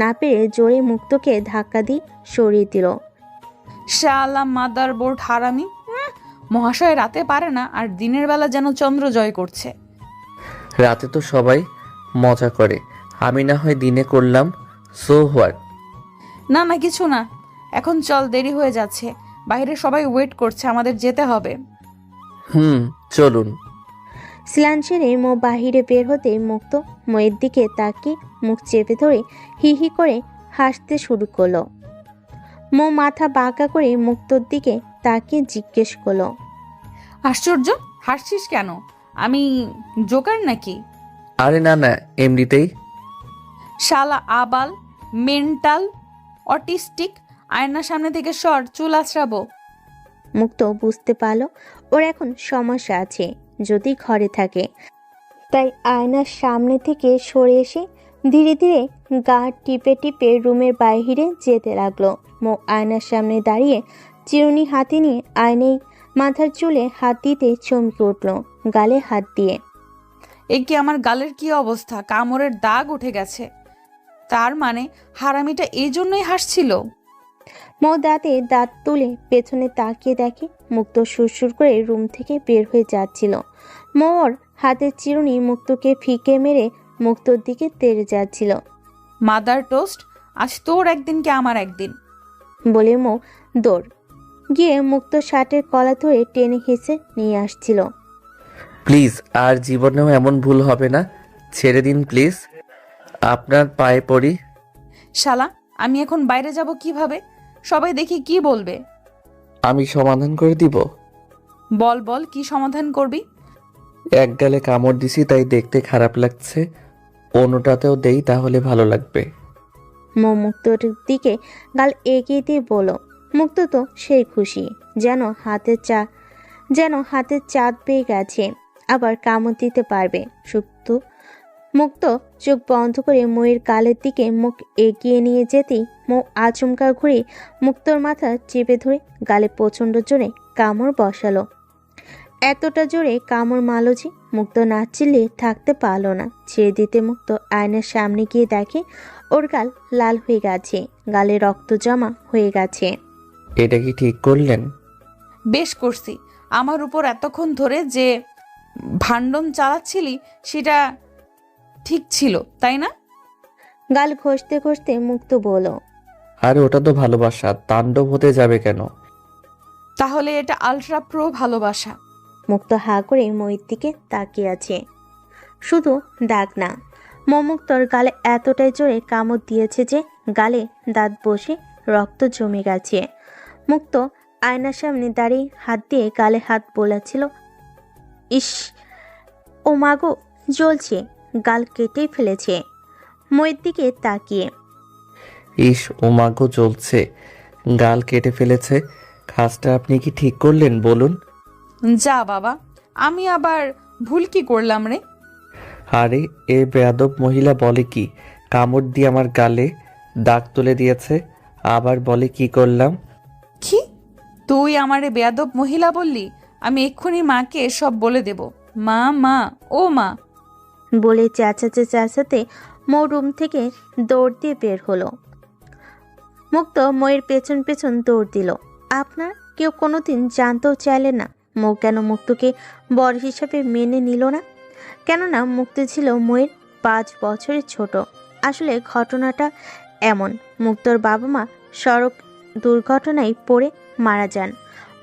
[SPEAKER 2] না পেরে জোরে মুক্তকে ধাক্কা দিয়ে সরিয়ে দিল।
[SPEAKER 1] শালা মাদার বোর্ড হারামি। মহাশয় রাতে পারে না আর দিনের বেলা যেন চন্দ্র জয় করছে।
[SPEAKER 3] রাতে তো সবাই মজা করে, আমি না হয় দিনে করলাম, সো হোয়াট?
[SPEAKER 1] না না, কিছু না। এখন চল, দেরি হয়ে যাচ্ছে, বাইরে সবাই ওয়েট করছে, আমাদের যেতে হবে।
[SPEAKER 3] চলুন।
[SPEAKER 2] স্নান সেরে মো বাহিরে বের হতে মুক্ত ময়ের দিকে তাকিয়ে মুখ চেপে ধরে হি হি করে হাসতে শুরু করলো। মো মাথা বাঁকা করে মুক্তর দিকে তাকিয়ে জিজ্ঞেস করলো।
[SPEAKER 1] আশ্চর্য, হাসছিস কেন? আমি জোকার নাকি?
[SPEAKER 3] আরে না না, এমনিতেই।
[SPEAKER 1] শালা আবাল, মেন্টাল, অটিস্টিক, আয়নার সামনে থেকে সর, চুল আছড়াবো।
[SPEAKER 2] মুক্ত বুঝতে পারলো ওর এখন সমস্যা আছে যদি ঘরে থাকে, তাই আয়নার সামনে থেকে সরে এসে ধীরে ধীরে গা টিপে টিপে রুমের বাইরে যেতে লাগলো। মো আয়নার সামনে দাঁড়িয়ে চিরুনি হাতে নিয়ে আয়নায় মাথার চুলে হাত দিতে চমকে উঠল, গালে হাত দিয়ে।
[SPEAKER 1] এ কি আমার গালের কি অবস্থা? কামড়ের দাগ উঠে গেছে। তার মানে হারামিটা এই জন্যই হাসছিল।
[SPEAKER 2] মো দাঁতে দাঁত তুলে পেছনে তাকিয়ে দেখে মুক্ত সুরসুর করে রুম থেকে বের হয়ে যাচ্ছিল। মোর হাতের চিরুনি মুক্তকে ফিকে মেরে মুক্তর দিকে তেড়ে যাচ্ছিল।
[SPEAKER 1] মাদার টোস্ট, আজ তোর একদিন কি আমার একদিন।
[SPEAKER 2] বলে মো দৌড় গিয়ে মুক্ত শার্টের কলা ধরে টেনে হেসে নিয়ে আসছিল।
[SPEAKER 3] প্লিজ, আর জীবনেও এমন ভুল হবে না, ছেড়ে দিন প্লিজ, আপনার পায়ে পড়ি।
[SPEAKER 1] শালা, আমি এখন বাইরে যাব কিভাবে? সবাই দেখি কি বলবে?
[SPEAKER 3] আমি সমাধান করে দিব।
[SPEAKER 1] বল বল, কি সমাধান করবি?
[SPEAKER 3] এক গালে কামড় দিছি তাই দেখতে খারাপ লাগছে, অন্যটাতেও দেই তাহলে ভালো লাগবে।
[SPEAKER 2] মুক্তর দিকে গাল এগিয়ে দিয়ে বলল। মুক্ত তো সেই খুশি, যেন হাতে চাঁদ পেয়ে গেছে, আবার কামড় দিতে পারবে। মুক্ত চোখ বন্ধ করে ময়ের গালের দিকে মুখ এগিয়ে নিয়ে যেতেই মৌ আচমকা ঘুরে মুক্তর মাথা চেপে ধরে গালে প্রচণ্ড জোরে কামড় বসালো। এতটা জোরে কামড় মারল যে মুক্ত না চিল্লিয়ে থাকতে পারল না। ছেড়ে দিতে মুক্ত আয়নার সামনে গিয়ে দেখে ওর গাল লাল হয়ে গেছে, গালে রক্ত জমা হয়ে গেছে।
[SPEAKER 3] এটা কি ঠিক করলেন?
[SPEAKER 1] বেশ করছি। আমার উপর এতক্ষণ ধরে যে ভাণ্ডন চালাচ্ছিলি সেটা ঠিক ছিল, তাই না?
[SPEAKER 2] গাল ঘষতে ঘষতে মুক্ত বলল।
[SPEAKER 3] আরে ওটা তো ভালোবাসা, তাণ্ডব হতে যাবে কেন?
[SPEAKER 1] তাহলে এটা আলট্রা প্রো ভালোবাসা।
[SPEAKER 2] মুক্ত হা করে ময়ের দিকে তাকিয়ে আছে। শুধু দাগ না, মুক্তর গালে এতটাই জোরে কামড় দিয়েছে যে গালে দাঁত বসে রক্ত জমে গেছে। মুক্ত আয়নার সামনে দাঁড়িয়ে হাত দিয়ে গালে হাত বোলাচ্ছিল। ইস, ও মাগো, জ্বলছে, গাল কেটেই ফেলেছে। ময়ের দিকে তাকিয়ে,
[SPEAKER 3] ইস, ও মাগো জ্বলছে, গাল কেটে ফেলেছে। কাজটা আপনি কি ঠিক করলেন বলুন?
[SPEAKER 1] যা বাবা, আমি আবার ভুল কি করলাম রে?
[SPEAKER 3] আরে এ বেয়াদব মহিলা বলে কি, কামড় দিয়ে আমার গালে দাগ তুলে দিয়েছে, আবার বলে কি করলাম।
[SPEAKER 1] কি? তুই আমারে বেয়াদব মহিলা বললি? আমি এক্ষুনি মাকে সব বলে দেব। মা, মা, ও মা
[SPEAKER 2] বলে চেঁচাতে মৌ রুম থেকে দৌড় দিয়ে বের হলো। মুক্ত ময়ের পেছন পেছন দৌড় দিল। আপনার কেউ কোনোদিন জানতেও চাইলে না মৌ কেন মুক্তকে বর হিসাবে মেনে নিল না? কেননা মুক্ত ছিল ময়ের 5 বছরের ছোট। আসলে ঘটনাটা এমন, মুক্তর বাবা মা সড়ক দুর্ঘটনায় পড়ে মারা যান।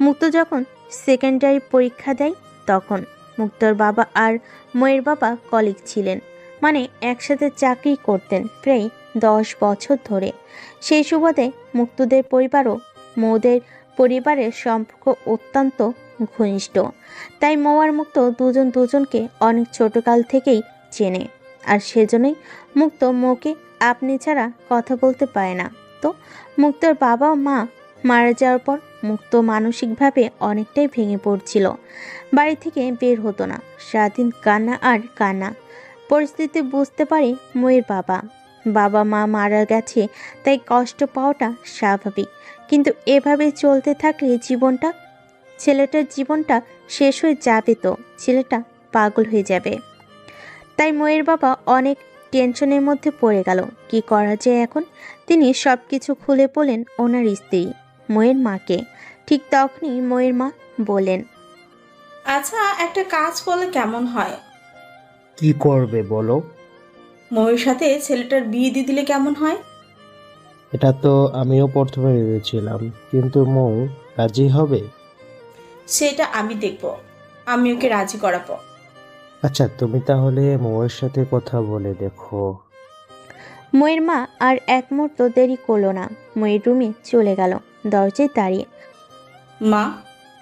[SPEAKER 2] মুক্ত যখন সেকেন্ডারি পরীক্ষা দেয় তখন মুক্তর বাবা আর ময়ের বাবা কলিগ ছিলেন, মানে একসাথে চাকরি করতেন প্রায় 10 বছর ধরে। সেই সুবাদে মুক্তদের পরিবারও মৌদের পরিবারের সম্পর্ক অত্যন্ত ঘনিষ্ঠ। তাই মৌ আর মুক্ত দুজনকে অনেক ছোটকাল থেকেই চেনে, আর সেজন্যই মুক্ত মৌকে আপনি ছাড়া কথা বলতে পারে না। তো মুক্তর বাবা ও মা মারা যাওয়ার পর মুক্ত মানসিকভাবে অনেকটাই ভেঙে পড়ছিল। বাড়ি থেকে বের হতো না, সারাদিন কান্না আর কান্না। পরিস্থিতি বুঝতে পারে ময়ের বাবা মা মারা গেছে, তাই কষ্ট পাওয়াটা স্বাভাবিক। কিন্তু এভাবে চলতে থাকলে ছেলেটার জীবনটা শেষ হয়ে যাবে, তো ছেলেটা পাগল হয়ে যাবে। তাই ময়ের বাবা অনেক টেনশনের মধ্যে পড়ে গেল। কি করা যায় এখন? তিনি সব কিছু খুলে বলেন ওনার স্ত্রী ময়ের মাকে। ঠিক তখনই ময়ের মা বলেন,
[SPEAKER 5] আচ্ছা, একটা কাজ করলে কেমন হয়?
[SPEAKER 6] কি করবে বলো?
[SPEAKER 5] ময়ের সাথে ছেলেটার বিয়ে দিয়ে দিলে কেমন হয়?
[SPEAKER 6] এটা তো আমিও প্রথমে ভেবেছিলাম, কিন্তু মৌ রাজি হবে?
[SPEAKER 5] সেটা আমি দেখব, আমি ওকে রাজি করাবো।
[SPEAKER 6] আচ্ছা, তুমি তাহলে মৌয়ের সাথে কথা বলে দেখো।
[SPEAKER 2] ময়ের মা আর এক মুহূর্ত দেরি করলো না, ময়ের রুমে চলে গেল, দরজায় দাঁড়িয়ে।
[SPEAKER 5] মা,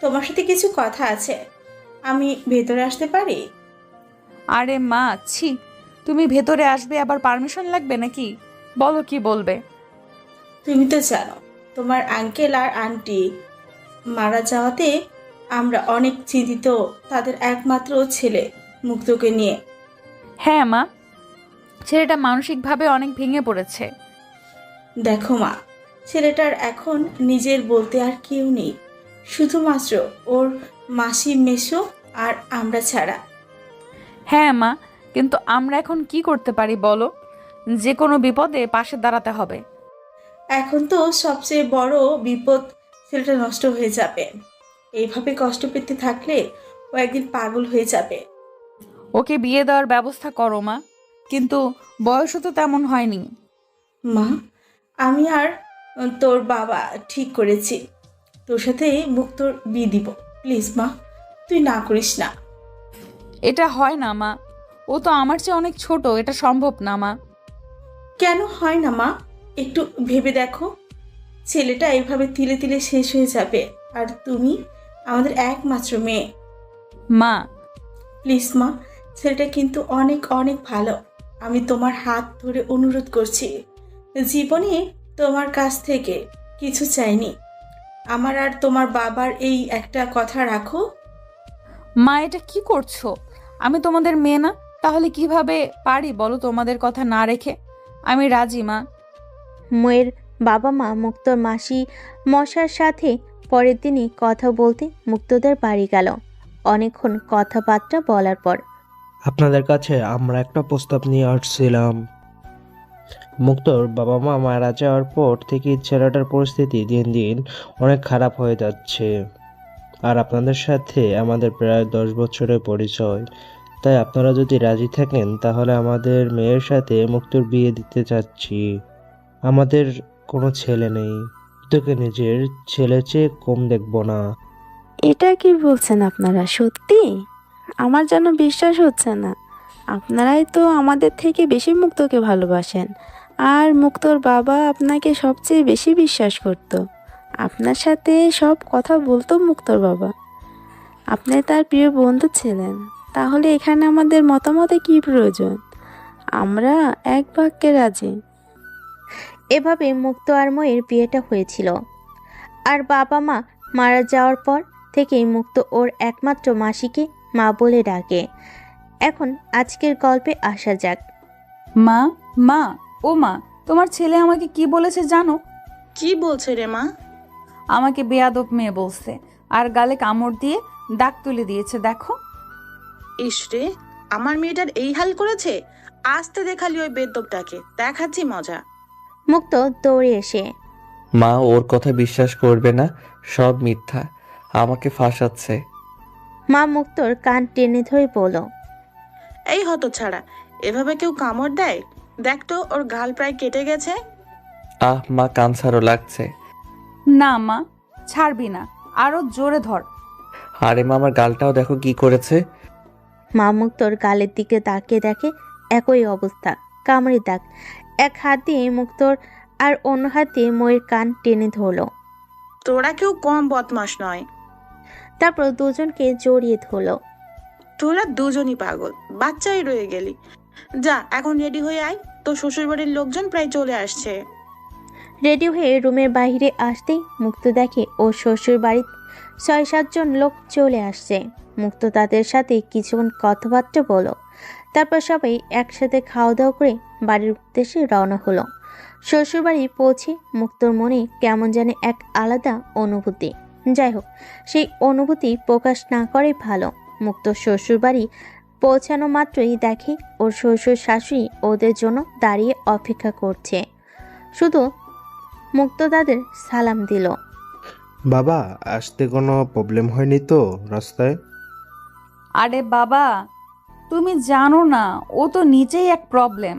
[SPEAKER 5] তোমার সাথে কিছু কথা আছে, আমি ভেতরে আসতে পারি?
[SPEAKER 1] আরে মা, ছি, তুমি ভেতরে আসবে আবার পারমিশন লাগবে নাকি? বলো কি বলবে।
[SPEAKER 5] তুমি তো জানো তোমার আঙ্কেল আর আন্টি মারা যাওয়াতে আমরা অনেক চিন্তিত, তাদের একমাত্র ছেলে মুক্তকে নিয়ে।
[SPEAKER 1] হ্যাঁ মা, ছেলেটা মানসিকভাবে অনেক ভেঙে পড়েছে।
[SPEAKER 5] দেখো মা, ছেলেটার এখন নিজের বলতে আর কেউ নেই, শুধুমাত্র ওর মাসি মেসো আর আমরা ছাড়া।
[SPEAKER 1] হ্যাঁ মা, কিন্তু আমরা এখন কি করতে পারি বলো? যে কোনো বিপদে পাশে দাঁড়াতে হবে।
[SPEAKER 5] এখন তো সবচেয়ে বড় বিপদ, ছেলেটা নষ্ট হয়ে যাবে। এইভাবে কষ্ট পেতে থাকলে ও একদিন পাগল হয়ে যাবে।
[SPEAKER 1] ওকে বিয়ে দেওয়ার ব্যবস্থা করো মা, কিন্তু বয়সও তো তেমন হয়নি।
[SPEAKER 5] মা, আমি আর তোর বাবা ঠিক করেছি, তোর সাথে মুক্তর বিয়ে দিব। প্লিজ মা, তুই না করিস না।
[SPEAKER 1] এটা হয় না মা, ও তো আমার চেয়ে অনেক ছোট, এটা সম্ভব না মা।
[SPEAKER 5] কেন হয় না মা? একটু ভেবে দেখো, ছেলেটা এভাবে তিলে তিলে শেষ হয়ে যাবে। আর তুমি আমাদের একমাত্র মেয়ে।
[SPEAKER 1] মা,
[SPEAKER 5] প্লিজ মা, ছেলেটা কিন্তু অনেক অনেক ভালো। আমি তোমার হাত ধরে অনুরোধ করছি, জীবনে তোমার কাছ থেকে কিছু চাইনি। আমার আর তোমার বাবার এই একটা কথা রাখো।
[SPEAKER 1] মা এটা কি করছো? আমি তোমাদের মেয়ে না? তাহলে কিভাবে পারি বলো তোমাদের কথা না রেখে? আমি রাজি মা।
[SPEAKER 2] ময়ের বাবা মা মুক্তর মাসি মশার সাথে পরের দিনই কথা বলতে মুক্তদের বাড়ি গেল। অনেকক্ষণ কথাবার্তা বলার পর
[SPEAKER 6] আপনাদের কাছে আমরা একটা প্রস্তাব নিয়ে আসছিলাম। মুক্তর বাবা মা মারা যাওয়ার পর থেকে ছেলেটার পরিস্থিতি দিন দিন অনেক খারাপ হয়ে যাচ্ছে। আর আপনাদের সাথে আমাদের প্রায় 10 বছরের পরিচয়। তাই আপনারা যদি রাজি থাকেন তাহলে আমাদের মেয়ের সাথে মুক্তর বিয়ে দিতে চাচ্ছি। আমাদের কোনো ছেলে নেই, তোকে নিজের ছেলে চেয়ে কম দেখব না।
[SPEAKER 4] এটা কি বলছেন আপনারা? সত্যি? আমার যেন বিশ্বাস হচ্ছে না। আপনারাই তো আমাদের থেকে বেশি মুক্তকে ভালোবাসেন, আর মুক্তর বাবা আপনাকে সবচেয়ে বেশি বিশ্বাস করত। আপনার সাথে সব কথা বলতো মুক্তর বাবা। আপনি তার প্রিয় বন্ধু ছিলেন। তাহলে এখানে আমাদের মতামতে কি প্রয়োজন? আমরা এক বাক্যে রাজি।
[SPEAKER 2] এভাবে মুক্ত আর ময়ের বিয়েটা হয়েছিল। আর বাবা মা মারা যাওয়ার পর থেকেই মুক্ত ওর একমাত্র মাসিকে মা বলে ডাকে। এখন আজকের গল্পে আসা যাক।
[SPEAKER 1] মা, মা, ও মা, তোমার ছেলে আমাকে কি বলেছে জানো?
[SPEAKER 7] কি বলছে রে মা?
[SPEAKER 1] আমাকে বেয়াদব মেয়ে বলছে, আর গালে কামড় দিয়ে দাগ তুলে দিয়েছে। দেখো।
[SPEAKER 7] ইসরে, আমার মেয়েটার এই হাল করেছে। আসতে দেখালি ওই বেদ্যপটাকে, দেখাচ্ছি মজা।
[SPEAKER 2] মুক্ত দৌড়ে এসে
[SPEAKER 3] মা ওর কথা বিশ্বাস করবে না, সব মিথ্যা, আমাকে ফাঁসাচ্ছে।
[SPEAKER 2] মা মুক্তর কান টেনে ধরে বলল,
[SPEAKER 7] এই হতো ছাড়া, এভাবে কেউ কামড় দেয়? দেখ তো, ওর গাল প্রায় কেটে গেছে।
[SPEAKER 3] মা কান ছাড়ো, লাগছে।
[SPEAKER 1] না মা, ছাড়বি না, আরো জোরে ধর।
[SPEAKER 3] আরে মা, আমার গালটাও দেখো কি করেছে।
[SPEAKER 2] মা মুক্তর গালের দিকে তাকিয়ে দেখে একই অবস্থা, কামড়ে দাগ। এক হাত দিয়ে মুক্তর আর অন্য হাত দিয়ে ময়ের কান টেনে ধরলো।
[SPEAKER 7] তোরা কেউ কম বদমাশ নয়।
[SPEAKER 2] তারপর দুজনকে জড়িয়ে ধরলো।
[SPEAKER 7] তোরা দুজনই পাগল, বাচ্চাই রয়ে গেলি। যা, এখন রেডি হয়ে আয়, তোর শ্বশুরবাড়ির লোকজন প্রায় চলে আসছে।
[SPEAKER 2] রেডি হয়ে রুমের বাইরে আসতেই মুক্ত দেখে ওর শ্বশুর বাড়ির 6-7 জন লোক চলে আসছে। মুক্ত তাদের সাথে কিছুক্ষণ কথাবার্তা বলো। তারপর সবাই একসাথে খাওয়া দাওয়া করে বাড়ির উদ্দেশ্যে রওনা হলো। শ্বশুরবাড়ি পৌঁছে মুক্তর মনে কেমন জানে এক আলাদা অনুভূতি। যাই হোক, সেই অনুভূতি প্রকাশ না করাই ভালো। মুক্ত শ্বশুরবাড়ি পৌঁছানো মাত্রই দেখে ওর শ্বশুর শাশুড়ি ওদের জন্য দাঁড়িয়ে অপেক্ষা করছে। শুধু মুক্ত তাদের সালাম দিল।
[SPEAKER 6] বাবা, আসতে কোনো প্রবলেম হয়নি তো রাস্তায়?
[SPEAKER 1] আরে বাবা, তুমি জানো না, ও তো নিচেই এক প্রবলেম।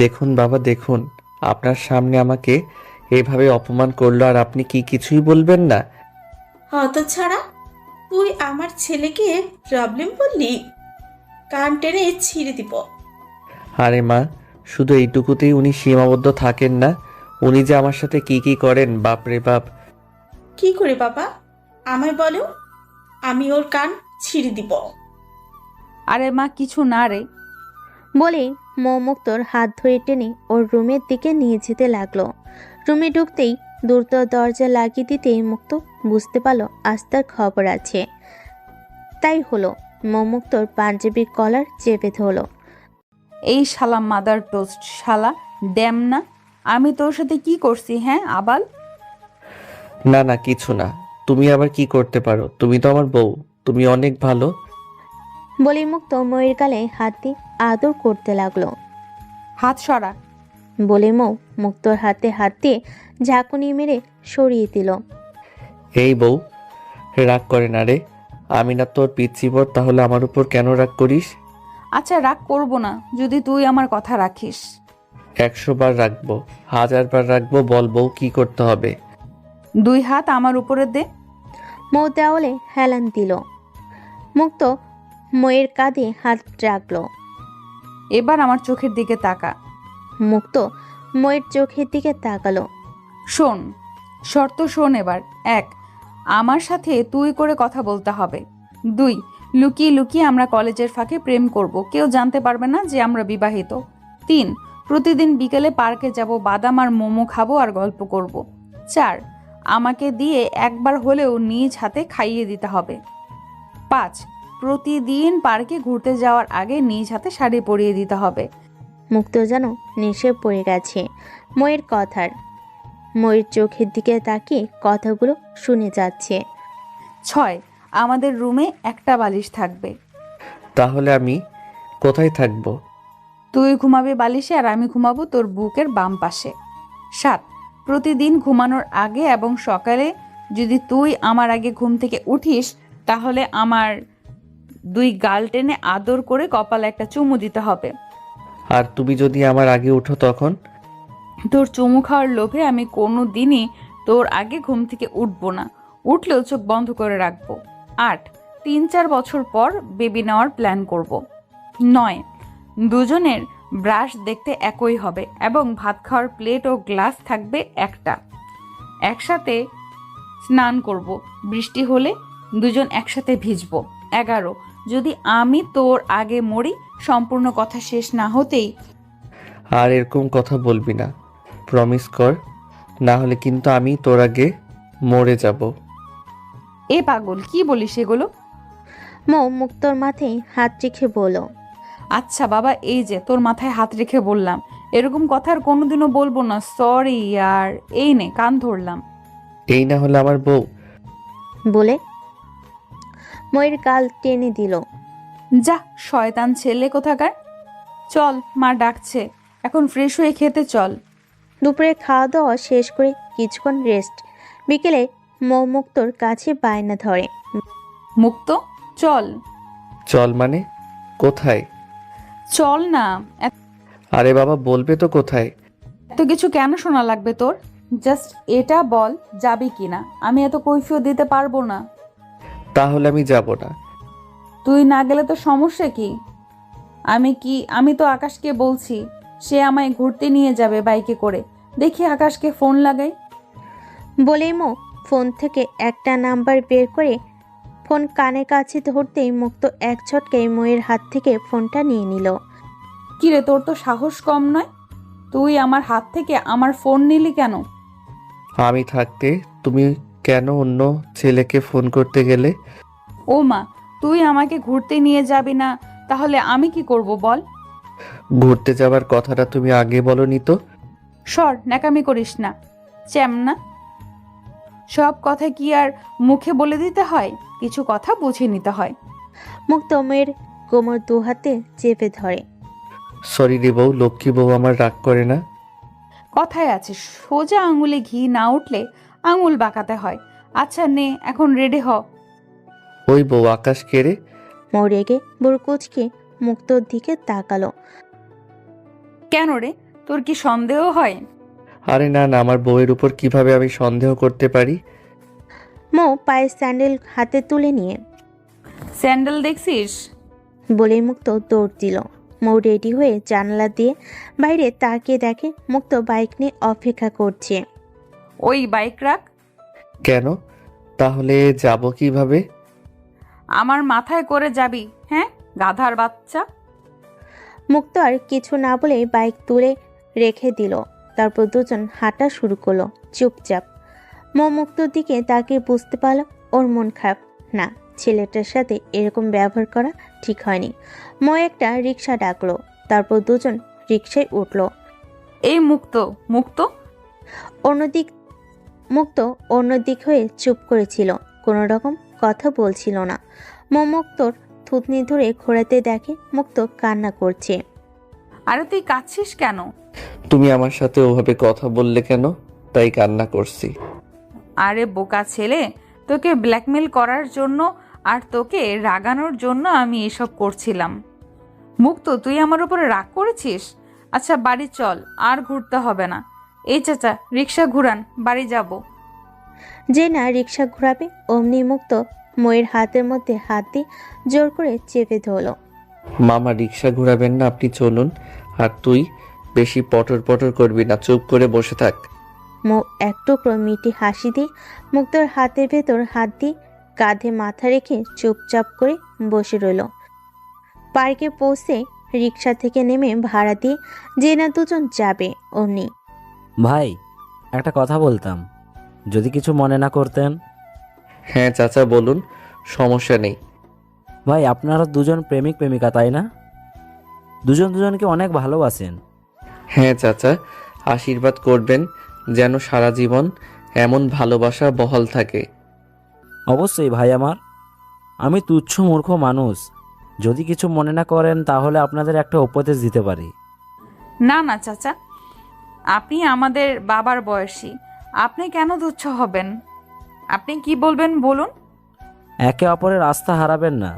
[SPEAKER 3] দেখুন বাবা, দেখুন, আপনার সামনে আমাকে এভাবে অপমান করলো, আর আপনি কি কিছুই বলবেন না?
[SPEAKER 5] হতো ছাড়া, তুই আমার ছেলেকে প্রবলেম বললি? কান টেনে ছিঁড়ে দিব।
[SPEAKER 3] আরে মা, শুধু এইটুকুতেই উনি সীমাবদ্ধ থাকেন না, উনি যে আমার সাথে কি কি করেন, বাপরে বাপ।
[SPEAKER 5] কি করে বাবা, আমায় বলো, আমি ওর কান ছিঁড়ে দিব।
[SPEAKER 1] আরে মা, কিছু না রে।
[SPEAKER 2] বলেই মুক্তর হাত ধরে টেনে ওর রুমের দিকে নিয়ে যেতে লাগলো। রুমে ঢুকতেই দ্রুত দরজা লাগিয়ে দিতেই মুক্ত বুঝতে পারলো আজ তার খবর আছে। তাই হলো, মুক্তর পাঞ্জাবির কলার চেপে ধরলো।
[SPEAKER 1] এই শালা মাদার টোস্ট, শালা ড্যাম না, আমি তোর সাথে কি করছি? হ্যাঁ আবাল।
[SPEAKER 3] না না, কিছু না। তুমি আবার কি করতে পারো? তুমি তো আমার বউ, তুমি অনেক ভালো।
[SPEAKER 2] বলে মুক্ত ময়ের গালে হাত দিয়ে আদর করতে লাগলো।
[SPEAKER 1] হাত সরা।
[SPEAKER 2] বলে মুক্তর হাতে হাত দিয়ে ঝাঁকুনি মেরে সরিয়ে দিল।
[SPEAKER 3] এই বউ, রাগ করে না রে। আমি না তোর পিচ্ছি বর, তাহলে আমার উপর কেন রাগ করিস?
[SPEAKER 1] আচ্ছা, রাগ করব না যদি তুই আমার কথা রাখিস।
[SPEAKER 3] 100 বার রাখবো, 1000 বার রাখবো। বল বউ, কি করতে হবে?
[SPEAKER 1] 2 হাত আমার উপরে দে।
[SPEAKER 2] দেওয়ালে হেলান দিল। মুক্ত ময়ের কাঁধে হাত রাখলো।
[SPEAKER 1] এবার আমার চোখের দিকে তাকা।
[SPEAKER 2] মুক্ত ময়ের চোখের দিকে তাকালো।
[SPEAKER 1] শোন, শর্ত শোন এবার। 1, আমার সাথে তুই করে কথা বলতে হবে। 2, লুকিয়ে লুকিয়ে আমরা কলেজের ফাঁকে প্রেম করব, কেউ জানতে পারবে না যে আমরা বিবাহিত। 3, প্রতিদিন বিকেলে পার্কে যাব, বাদাম আর মোমো খাবো আর গল্প করব। 4, আমাকে দিয়ে একবার হলেও নিজ হাতে খাইয়ে দিতে হবে। 5, প্রতিদিন পার্কে ঘুরতে যাওয়ার আগে নিজ হাতে শাড়ি পরিয়ে দিতে হবে।
[SPEAKER 2] মুক্ত যেন নেশে পড়ে গেছে ময়ের কথার। ময়ের চোখের দিকে তাকিয়ে কথাগুলো শুনে যাচ্ছে।
[SPEAKER 1] 6, আমাদের রুমে একটা বালিশ থাকবে।
[SPEAKER 3] তাহলে আমি কোথায় থাকবো?
[SPEAKER 1] তুই ঘুমাবি বালিশে আর আমি ঘুমাবো তোর বুকের বাম পাশে। 7, প্রতিদিন ঘুমানোর আগে এবং সকালে যদি তুই আমার আগে ঘুম থেকে উঠিস তাহলে আমার 2 গাল টেনে আদর করে কপালে একটা চুমু দিতে হবে।
[SPEAKER 3] আর তুমি যদি আমার আগে উঠো তখন?
[SPEAKER 1] তোর চুমু খাওয়ার লোভে আমি কোনো দিনই তোর আগে ঘুম থেকে উঠবো না, উঠলেও চোখ বন্ধ করে রাখবো। 8, 3-4 বছর পর বেবি নেওয়ার প্ল্যান করব। 9, দুজনের ব্রাশ দেখতে একই হবে এবং ভাত খাওয়ার প্লেট ও গ্লাস থাকবে একটা। একসাথে স্নান করব, বৃষ্টি হলে দুজন একসাথে ভিজবো। 11, যদি আমি তোর আগে মরি, সম্পূর্ণ কথা শেষ না হতেই
[SPEAKER 3] আর এরকম কথা বলবি না, প্রমিস কর, না হলে কিন্তু আমি তোর আগে মরে যাব।
[SPEAKER 1] এ পাগল, কি বলিস এগুলো?
[SPEAKER 2] মুক্তর মাথায় হাত রেখে বলল,
[SPEAKER 1] আচ্ছা বাবা, এই যে তোর মাথায় হাত রেখে বললাম, এরকম কথা আর কোনোদিনও বলবো না। সরি ইয়ার, এই নে কান ধরলাম।
[SPEAKER 3] এই না হলে আমার বউ।
[SPEAKER 2] বলে ময়ের গাল টেনে দিল।
[SPEAKER 1] যা শয়তান ছেলে কোথাকার। চল, মা ডাকছে, এখন ফ্রেশ হয়ে খেতে চল।
[SPEAKER 2] দুপুরে খাওয়া দাওয়া শেষ করে কিছুক্ষণ রেস্ট। বিকেলে মুক্তর কাছে বায়না ধরে,
[SPEAKER 1] মুক্ত চল।
[SPEAKER 3] চল মানে কোথায়?
[SPEAKER 1] চল না।
[SPEAKER 3] আরে বাবা, বলবে তো কোথায়?
[SPEAKER 1] এত কিছু কেন শোনা লাগবে তোর? জাস্ট এটা বল যাবি কিনা, আমি এত কৈফিয়ত দিতে পারবো না।
[SPEAKER 3] তাহলে আমি যাব না।
[SPEAKER 1] তুই না গেলে তো সমস্যা কি? আমি তো আকাশকে বলছি, সে আমায় ঘুরতে নিয়ে যাবে বাইকে করে। দেখি আকাশকে ফোন লাগাই।
[SPEAKER 2] বলেই ফোন থেকে একটা নাম্বার বের করে ফোন কানের কাছে ধরতেই মুক্ত এক ছটকায় ময়ের হাত থেকে ফোনটা নিয়ে নিল।
[SPEAKER 1] কিরে, তোর তো সাহস কম নয়, তুই আমার হাত থেকে আমার ফোন নিলি কেন?
[SPEAKER 3] আমি থাকতে তুমি কেন অন্য ছেলেকে ফোন করতে গেলে?
[SPEAKER 1] ও মা, তুই আমাকে ঘুরতে নিয়ে যাবি না, তাহলে আমি কি করব বল?
[SPEAKER 3] ঘুরতে যাবার কথাটা তুমি আগে বলনি তো।
[SPEAKER 1] সর, ন্যাকামি করিস না, চ্যামনা। সব কথা কি আর মুখে বলে দিতে হয়? কিছু কথা বুঝে নিতে হয়।
[SPEAKER 2] মুক্ত মেয়ের কোমর দু হাতে চেপে ধরে।
[SPEAKER 3] সরি রে বউ, লক্ষ্মী বউ আমার রাগ করে না।
[SPEAKER 1] কথায় আছে, সোজা আঙুলে ঘি না উঠলে আঙুল বাঁকাতে হয়। আচ্ছা নে, এখন রেডি হ।
[SPEAKER 3] ওই বউ, আকাশ কেড়ে।
[SPEAKER 2] মৌ রেগে বুড়কুচকে মুক্তর দিকে তাকালো।
[SPEAKER 1] কেন রে, তোর কি সন্দেহ হয়?
[SPEAKER 3] আরে না না, আমার বউয়ের উপর কিভাবে আমি সন্দেহ করতে পারি?
[SPEAKER 2] মৌ পায়ের স্যান্ডেল হাতে তুলে নিয়ে
[SPEAKER 1] স্যান্ডেল দেখছিস
[SPEAKER 2] বলেই মুক্ত দৌড় দিল। মৌ রেডি হয়ে জানালা দিয়ে বাইরে তাকিয়ে দেখে মুক্ত বাইক নিয়ে অপেক্ষা করছে।
[SPEAKER 1] ওই বাইক রাখ।
[SPEAKER 3] কেন? তাহলে যাব কিভাবে?
[SPEAKER 1] আমার মাথায় করে যাবি? হ্যাঁ, গাধার বাচ্চা।
[SPEAKER 2] মুক্ত আর কিছু না বলে বাইক তুলে রেখে দিল। তারপর দুজন হাঁটা শুরু করলো চুপচাপ। মৌ মুক্তর দিকে তাকিয়ে বুঝতে পারল ওর মন খারাপ না, ছেলেটার সাথে এরকম ব্যবহার করা ঠিক হয়নি। মৌ একটা রিক্সা ডাকলো, তারপর দুজন রিক্সায় উঠলো।
[SPEAKER 1] এই মুক্ত, মুক্ত।
[SPEAKER 2] অন্যদিক হয়ে চুপ করেছিল, কোনো রকম কথা বলছিল না। মৌ মুক্তর থুতনি ধরে ঘোরাতে দেখে মুক্ত কান্না করছে।
[SPEAKER 1] আরে তুই কাঁদছিস কেন?
[SPEAKER 3] তুমি আমার সাথে ওভাবে কথা বললে কেন, তাই কান্না করছি।
[SPEAKER 1] আরে বোকা ছেলে, তোকে ব্ল্যাকমেল করার জন্য আর তোকে রাগানোর জন্য আমি এসব করছিলাম। মুক্ত, তুই আমার উপরে রাগ করেছিস? আচ্ছা বাড়ি চল, আর ঘুরতে হবে না। এই চাচা, রিক্সা ঘুরান, বাড়ি যাব।
[SPEAKER 2] যে না রিক্সা ঘোরাবে অমনি মুক্ত ময়ের হাতের মধ্যে হাত দিয়ে জোর করে চেপে ধরল।
[SPEAKER 3] মামা, রিক্সা ঘোরাবেন না, আপনি চলুন। আর তুই বেশি পটর পটর করবি না, চুপ করে বসে থাক।
[SPEAKER 2] মৌ এক টুকরো মিটি হাসি দিয়ে মুক্তোর হাতের ভেতর হাত দিয়ে কাঁধে মাথা রেখে চুপচাপ করে বসে রইল। পার্কে পৌঁছে রিক্সা থেকে নেমে ভাড়া দিয়ে যে না দুজন যাবে অমনি।
[SPEAKER 8] ভাই, একটা কথা বলতাম, যদি কিছু মনে না করতেন।
[SPEAKER 3] হ্যাঁ চাচা বলুন, সমস্যা নেই।
[SPEAKER 8] ভাই, আপনারা দুজন প্রেমিক প্রেমিকা, তাই না? দুজন দুজনকে অনেক ভালোবাসেন।
[SPEAKER 3] হ্যাঁ চাচা, আশীর্বাদ করবেন যেন সারা জীবন এমন ভালোবাসা বহাল থাকে।
[SPEAKER 8] অবশ্যই ভাই আমার। আমি তুচ্ছ মূর্খ মানুষ, যদি কিছু মনে না করেন তাহলে আপনাদের একটা উপদেশ দিতে পারি।
[SPEAKER 1] না না চাচা, আপনি আমাদের বাবার বয়সী, আপনি কেন তুচ্ছ হবেন? আপনি কি বলবেন বলুন।
[SPEAKER 8] একে অপরের আস্থা হারাবেন না।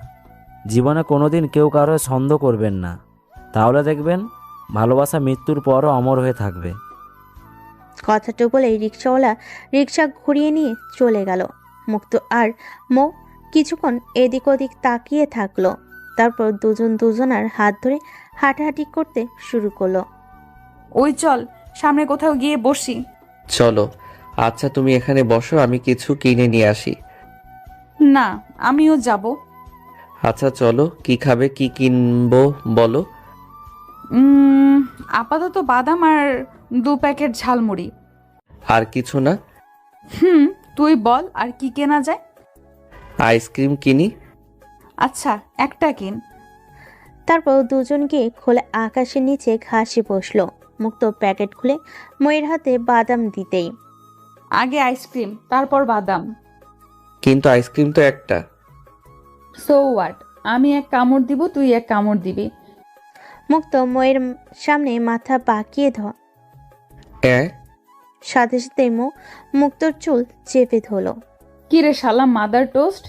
[SPEAKER 8] জীবনে কোনোদিন কেউ কারো সন্দেহ করবেন না, তাহলে দেখবেন ভালোবাসা মৃত্যুর পরও অমর হয়ে থাকবে।
[SPEAKER 2] কথাটা বলেই রিক্সাওয়ালা রিক্সা ঘুরিয়ে নিয়ে চলে গেল। মুক্ত আর মৌ কিছুক্ষণ এদিক ওদিক তাকিয়ে থাকলো। তারপর দুজন দুজনার হাত ধরে হাঁটাহাঁটি করতে শুরু করলো।
[SPEAKER 1] ওই চল সামনে কোথাও গিয়ে বসি।
[SPEAKER 3] চলো। আচ্ছা তুমি এখানে বসো, আমি কিছু কিনে নিয়ে আসি।
[SPEAKER 1] না, আমিও যাব।
[SPEAKER 3] আচ্ছা চলো, কি খাবে, কি কিনবো বলো।
[SPEAKER 1] আপাতত বাদাম আর 2 প্যাকেট ঝালমুড়ি।
[SPEAKER 3] আর কিছু না?
[SPEAKER 1] তুই বল আর কি কেনা যায়।
[SPEAKER 3] আইসক্রিম কিনি।
[SPEAKER 1] আচ্ছা, একটা কিন।
[SPEAKER 2] তারপর দুজন গিয়ে খোলা আকাশের নিচে ঘাসে বসলো। মুক্ত প্যাকেট খুলে ময়ের হাতে বাদাম দিতেই,
[SPEAKER 1] আগে আইসক্রিম তারপর বাদাম।
[SPEAKER 3] কিন্তু আইসক্রিম তো একটা।
[SPEAKER 1] সো হোয়াট, আমি এক কামড় দিব, তুই এক কামড় দিবি।
[SPEAKER 2] মুক্ত ময়ের সামনে মাথা বাঁকিয়ে সাথে সাথে মুক্তর চুল চেপে ধরল।
[SPEAKER 1] কিরে শালা মাদার টোস্ট,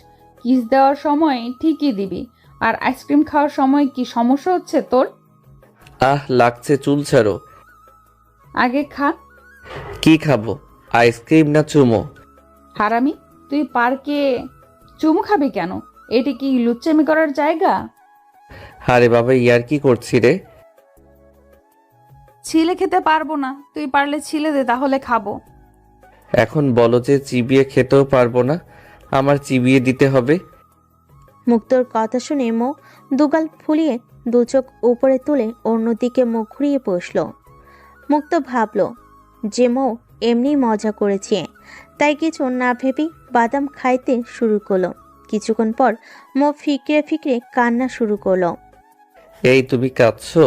[SPEAKER 1] কিস দেওয়ার সময় ঠিকই দিবি, আর আইসক্রিম খাওয়ার সময় কি সমস্যা হচ্ছে তোর?
[SPEAKER 3] লাগছে, চুল ছাড়ো।
[SPEAKER 1] আগে খা।
[SPEAKER 3] কি খাবো, আইসক্রিম না চুমো?
[SPEAKER 1] হারামি, তুই পার্কে চুমু খাবি কেন? এটি কি লুচ্চামি করার জায়গা?
[SPEAKER 3] আরে বাবা, ইয়ার কি করছি রে।
[SPEAKER 1] ছিলে খেতে পারবো না, তুই পারলে ছিলে দে, তাহলে খাবো।
[SPEAKER 3] এখন বলো যে চিবিয়ে খেতেও পারবো না, আমার চিবিয়ে দিতে হবে?
[SPEAKER 2] মুক্তর কথা শুনে মৌ দুগাল ফুলিয়ে দু চোখ উপরে তুলে অন্যদিকে মুখ ঘুরিয়ে বসল। মুক্ত ভাবল যে মৌ এমনি মজা করেছে, তাই কিছু না ভেবেই বাদাম খাইতে শুরু করলো। কিছুক্ষণ পর মৌ ফিকরে ফিকরে কান্না শুরু করলো।
[SPEAKER 3] এই তুমি কাঁদছো?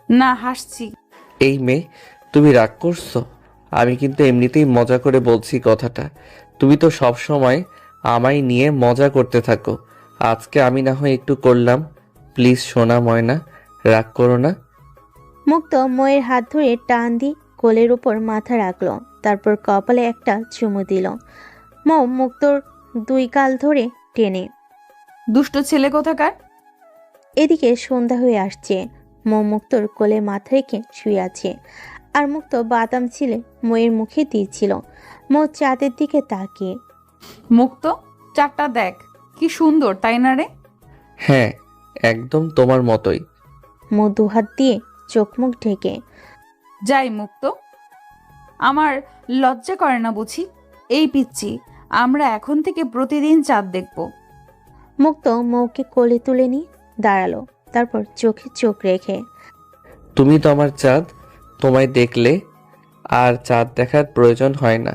[SPEAKER 1] না, হাসছি।
[SPEAKER 3] এই মেয়ে, তুমি রাগ করছো? আমি কিন্তু এমনিতেই মজা করে বলছি কথাটা। তুমি তো সব সময় আমায় নিয়ে মজা করতে থাকো, আজকে আমি না হয় একটু করলাম। প্লিজ সোনা ময়না, রাগ করো না।
[SPEAKER 2] মুক্ত ময়ের হাত ধরে টান দিয়ে কোলের উপর মাথা রাখলো, তারপর কপালে একটা চুমু দিল। মৌ মুক্তর 2 গাল ধরে টেনে।
[SPEAKER 1] দুষ্ট ছেলে কোথাকার।
[SPEAKER 2] এদিকে সন্ধ্যা হয়ে আসছে। মৌ মুক্তর কোলে মাথা রেখে শুয়ে আছে, আর মুক্ত বাদাম ছিলে ময়ের মুখে দিয়েছিল। মৌ চাঁদের দিকে তাকিয়ে,
[SPEAKER 1] মুক্ত, চারটা দেখ কি সুন্দর, তাই না রে?
[SPEAKER 3] হ্যাঁ, একদম তোমার মতোই।
[SPEAKER 2] মৌ 2 হাত দিয়ে চোখ মুখ ঢেকে।
[SPEAKER 1] যাই মুক্ত, আমার লজ্জা করে না বুঝি? এই পিচ্ছি, আমরা এখন থেকে প্রতিদিন চাঁদ দেখব।
[SPEAKER 2] মুক্ত মৌকে কোলে তুলে নিয়ে দাঁড়ালো, তারপর চোখে চোখ রেখে,
[SPEAKER 3] তুমি তো আমার চাঁদ, তোমায় দেখলে আর চাঁদ দেখার প্রয়োজন হয় না।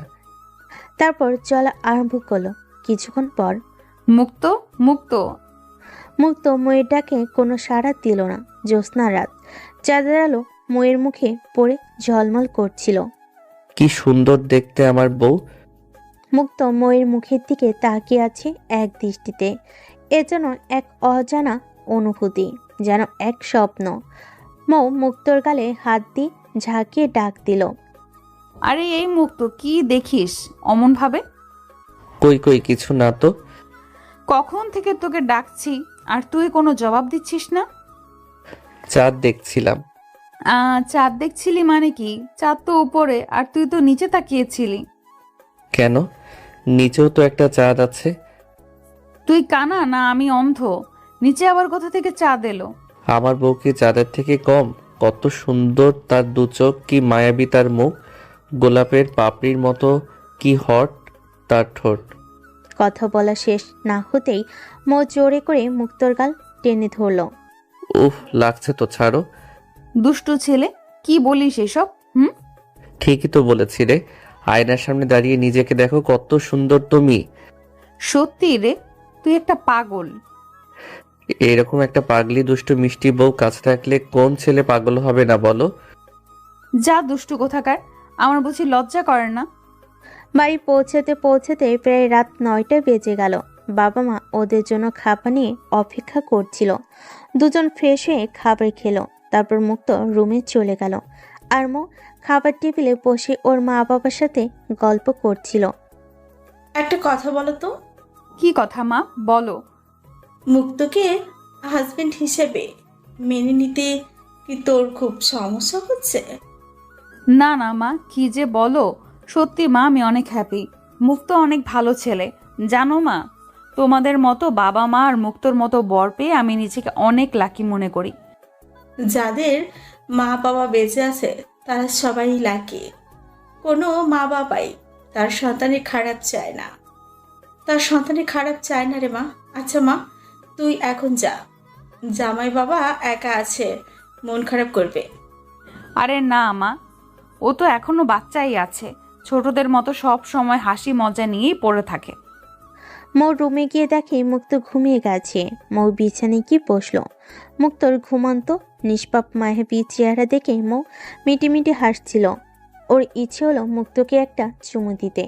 [SPEAKER 2] তারপর চলা আরম্ভ করলো। কিছুক্ষণ পর
[SPEAKER 1] মুক্ত, মুক্ত।
[SPEAKER 2] মুক্ত ময়ের ডাকে কোনো সাড়া দিল না। জ্যোৎস্না রাত, চাঁদের আলো ময়ের মুখে পড়ে ঝলমল করছিল।
[SPEAKER 3] কি সুন্দর দেখতে আমার বউ।
[SPEAKER 2] মুক্ত ময়ের মুখের দিকে তাকিয়ে আছে এক দৃষ্টিতে। এ যেন এক অজানা অনুভূতি, যেন এক স্বপ্ন। মৌ মুক্তর গালে হাত দিয়ে ঝাঁকিয়ে ডাক দিল,
[SPEAKER 1] আরে এই মুক্ত, কি দেখিস অমন ভাবে?
[SPEAKER 3] কই কই, কিছু না তো।
[SPEAKER 1] কখন থেকে তোকে ডাকছি আর তুই কোনো জবাব দিচ্ছিস না।
[SPEAKER 3] চাঁদ দেখছিলাম।
[SPEAKER 1] চাঁদ দেখছিলি মানে কি? চাঁদ তো উপরে আর তুই তো নিচে তাকিয়েছিলি।
[SPEAKER 3] কেন, নিচেও তো একটা চাঁদ আছে।
[SPEAKER 1] তুই কানা না আমি অন্ধ? নিচে আবার কোথা থেকে চাঁদ এলো?
[SPEAKER 3] আমার বউ কি চাঁদের থেকে কম? কত সুন্দর তার 2 চোখ, কি মায়াবী তার মুখ। গোলাপের পাপড়ির মতো কি হট তার ঠোঁট।
[SPEAKER 2] কথা বলা শেষ না হতেই মো জোরে করে মুক্তোর গাল টেনে ধরল।
[SPEAKER 3] উফ, লাগছে তো, ছাড়ো।
[SPEAKER 1] দুষ্টু ছেলে, কি বলিস এসব?
[SPEAKER 3] ঠিকই তো বলেছি রে, আয়নার সামনে দাঁড়িয়ে নিজেকে দেখো কত সুন্দর তুমি।
[SPEAKER 1] সত্যি রে, তুই একটা পাগল।
[SPEAKER 3] এরকম একটা পাগলি দুষ্টু মিষ্টি বউ কাছে থাকলে কোন ছেলে পাগল হবে না বলো?
[SPEAKER 1] যা দুষ্টু কোথাকার, আমার বুঝি লজ্জা করে না?
[SPEAKER 2] বাড়ি পৌঁছাতে পৌঁছাতে প্রায় রাত 9টা বেজে গেল। বাবা মা ওদের জন্য খাবার নিয়ে অপেক্ষা করছিল। দুজন ফ্রেশ হয়ে খাবার খেলো, তারপর মুক্ত রুমে চলে গেল। আর মো খাবার টেবিলে বসে ওর মা বাবার সাথে গল্প করছিল।
[SPEAKER 5] একটা কথা বলো তো,
[SPEAKER 1] কি কথা মা, বলো।
[SPEAKER 5] মুক্তকে হাজবেন্ড হিসেবে মেনে নিতে কি তোর খুব সমস্যা হচ্ছে?
[SPEAKER 1] না না মা, কি যে বলো। সত্যি মা, আমি অনেক হ্যাপি। মুক্ত অনেক ভালো ছেলে, জানো মা। তোমাদের মতো বাবা মা আর মুক্তর মতো বর পেয়ে আমি নিজেকে অনেক লাকি মনে করি।
[SPEAKER 5] যাদের মা বাবা বেঁচে আছে তারা সবাই লাকি। কোনো মা বাবাই তার সন্তানের খারাপ চায় না। তার সন্তানের খারাপ চায় না রে মা। আচ্ছা মা, তুই এখন যা, জামাই বাবা একা আছে, মন খারাপ করবে।
[SPEAKER 1] আরে না মা, ও তো এখনো বাচ্চাই আছে, ছোটদের মতো সব সময় হাসি মজা নিয়েই পড়ে থাকে।
[SPEAKER 2] মৌ রুমে গিয়ে দেখে মুক্ত ঘুমিয়ে গেছে। মৌ বিছানায় গিয়ে বসলো। মুক্তর ঘুমন্ত নিষ্পাপ মায়াবী চেহারা দেখে মৌ মিটিমিটি হাসছিল। ওর ইচ্ছে হলো মুক্তকে একটা চুমু দিতে,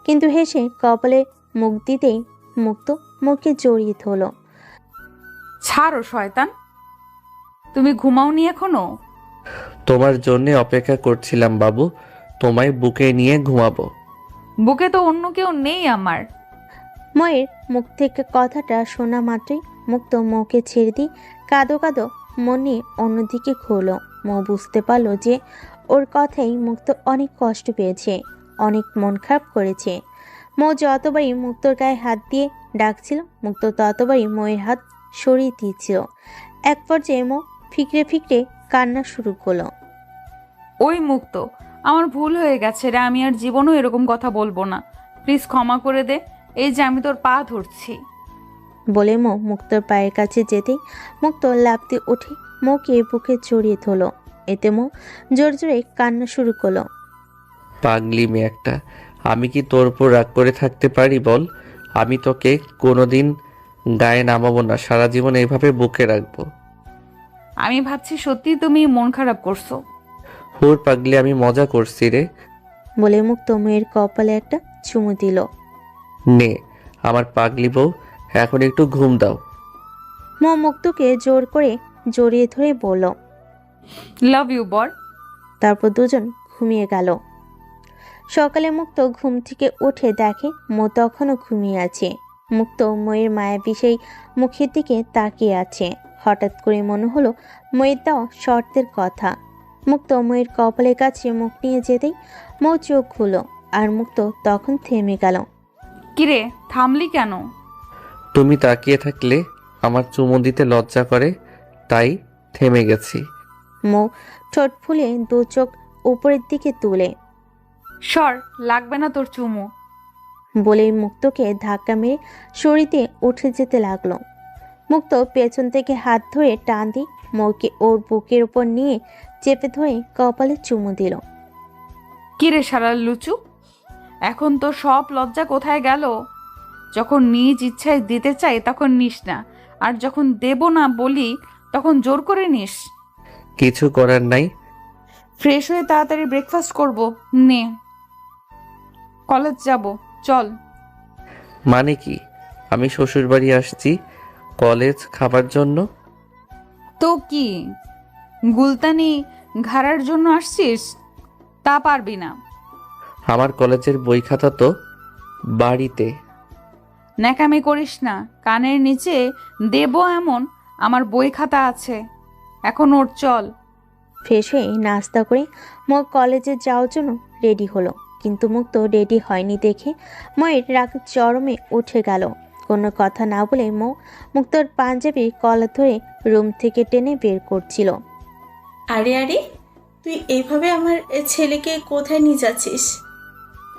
[SPEAKER 2] কিন্তু হেসে কপালে মুখ দিতেই মুক্ত মুখে জড়িয়ে ধরল।
[SPEAKER 1] ছাড়ো শয়তান, তুমি ঘুমাওনি এখনো?
[SPEAKER 3] তোমার জন্যে অপেক্ষা করছিলাম বাবু, তোমায় বুকে নিয়ে ঘুমাবো।
[SPEAKER 1] বুকে তো অন্য কেউ নেই আমার।
[SPEAKER 2] ময়ের মুখ থেকে কথাটা শোনা মাত্রই মুক্ত মৌকে ছেড়ে দিয়ে কাঁদো কাঁদো মনে অন্যদিকে ঘুরলো। মৌ বুঝতে পারলো যে ওর কথাই মুক্ত অনেক কষ্ট পেয়েছে, অনেক মন খারাপ করেছে। মৌ যতবারই মুক্তর গায়ে হাত দিয়ে ডাকছিল, মুক্ত ততবারই ময়ের হাত সরিয়ে দিচ্ছিল। এক পর্যায়ে মৌ ফিকরে ফিকরে কান্না শুরু করলো।
[SPEAKER 1] ওই মুক্ত, আমার ভুল হয়ে গেছে রে, আমি আর জীবনও এরকম কথা বলবো না। প্লিজ ক্ষমা করে দে, এই যে আমি তোর পা ধরছি।
[SPEAKER 2] বলে মৌ মুক্তর পায়ের কাছে যেতেই মুক্ত লাফ দিয়ে উঠে মৌকে বুকে জড়িয়ে ধরল। এতে মৌ জোরে জোরে কান্না শুরু করলো।
[SPEAKER 3] পাগলি মেয়ে একটা, আমি কি তোর উপর রাগ করে থাকতে পারি বল? আমি তোকে কোনোদিন গায়ে নামাবো না, সারা জীবন এইভাবে বুকে রাখবো।
[SPEAKER 1] আমি ভাবছি সত্যি তুমি মন খারাপ করছো।
[SPEAKER 3] হুর পাগলি, আমি মজা করছি রে।
[SPEAKER 2] বলে মুক্ত মেয়ের কপালে একটা চুমু দিল।
[SPEAKER 3] নে আমার পাগলি বউ, এখন একটু ঘুম দাও।
[SPEAKER 2] মৌ মুক্তকে জোর করে জড়িয়ে ধরে বলল।
[SPEAKER 1] লাভ ইউ বর।
[SPEAKER 2] তারপর দুজন ঘুমিয়ে গেল। সকালে মুক্ত ঘুম থেকে উঠে দেখে মৌ তখনও ঘুমিয়ে আছে। মুক্ত ময়ের মায়াবী সেই মুখের দিকে তাকিয়ে আছে। হঠাৎ করে মনে হলো ময়ের দেওয়া শর্তের কথা। মুক্ত ময়ের কপালের কাছে মুখ নিয়ে যেতেই মৌ চোখ খুলো, আর মুক্ত তখন থেমে গেল।
[SPEAKER 1] কিরে, থামলি কেন?
[SPEAKER 3] তুমি তাকিয়ে থাকলে আমার চুমু দিতে লজ্জা করে, তাই থেমে গেছি।
[SPEAKER 2] মৌ ঠোঁট ফুলে দু চোখ উপরের দিকে তুলে
[SPEAKER 1] সর, লাগবে না তোর চুমু।
[SPEAKER 2] বলেই মুক্তকে ধাক্কা মেরে সরিতে উঠে যেতে লাগলো। মুক্ত পেছন থেকে হাত ধরে টান দিয়ে মৌকে ওর বুকের উপর নিয়ে চেপে ধরে কপালে চুমু দিল।
[SPEAKER 1] কিরে সারা লুচু, এখন তো সব লজ্জা কোথায় গেল? যখন নিজ ইচ্ছায় দিতে চাই তখন নিস না, আর যখন দেব না বলি তখন জোর করে নিস।
[SPEAKER 3] কিছু করার নাই।
[SPEAKER 1] ফ্রেশ হয়ে তাড়াতাড়ি ব্রেকফাস্ট করব, নে। কলেজ যাব, চল।
[SPEAKER 3] মানে কি? আমি শ্বশুর বাড়ি আসছি কলেজ খাবার জন্য?
[SPEAKER 1] তো কি গুলতানি ঘাড়ার জন্য আসছিস? তা পারবি না।
[SPEAKER 3] আমার কলেজের বই খাতা তো বাড়িতে।
[SPEAKER 1] ন্যাকামি করিস না, কানের নিচে দেব এমন আমার বই খাতা আছে। এখন ওর, চল।
[SPEAKER 2] ফ্রেশ হয়ে নাস্তা করে মৌ কলেজে যাওয়ার জন্য রেডি হলো, কিন্তু মুক্ত রেডি হয়নি দেখে ময়ের রাগ চরমে উঠে গেল। কোনো কথা না বলে মৌ মুক্তর পাঞ্জাবির কলার ধরে রুম থেকে টেনে বের করছিল।
[SPEAKER 5] আরে আরে, তুই এইভাবে আমার ছেলেকে কোথায় নিয়ে যাচ্ছিস?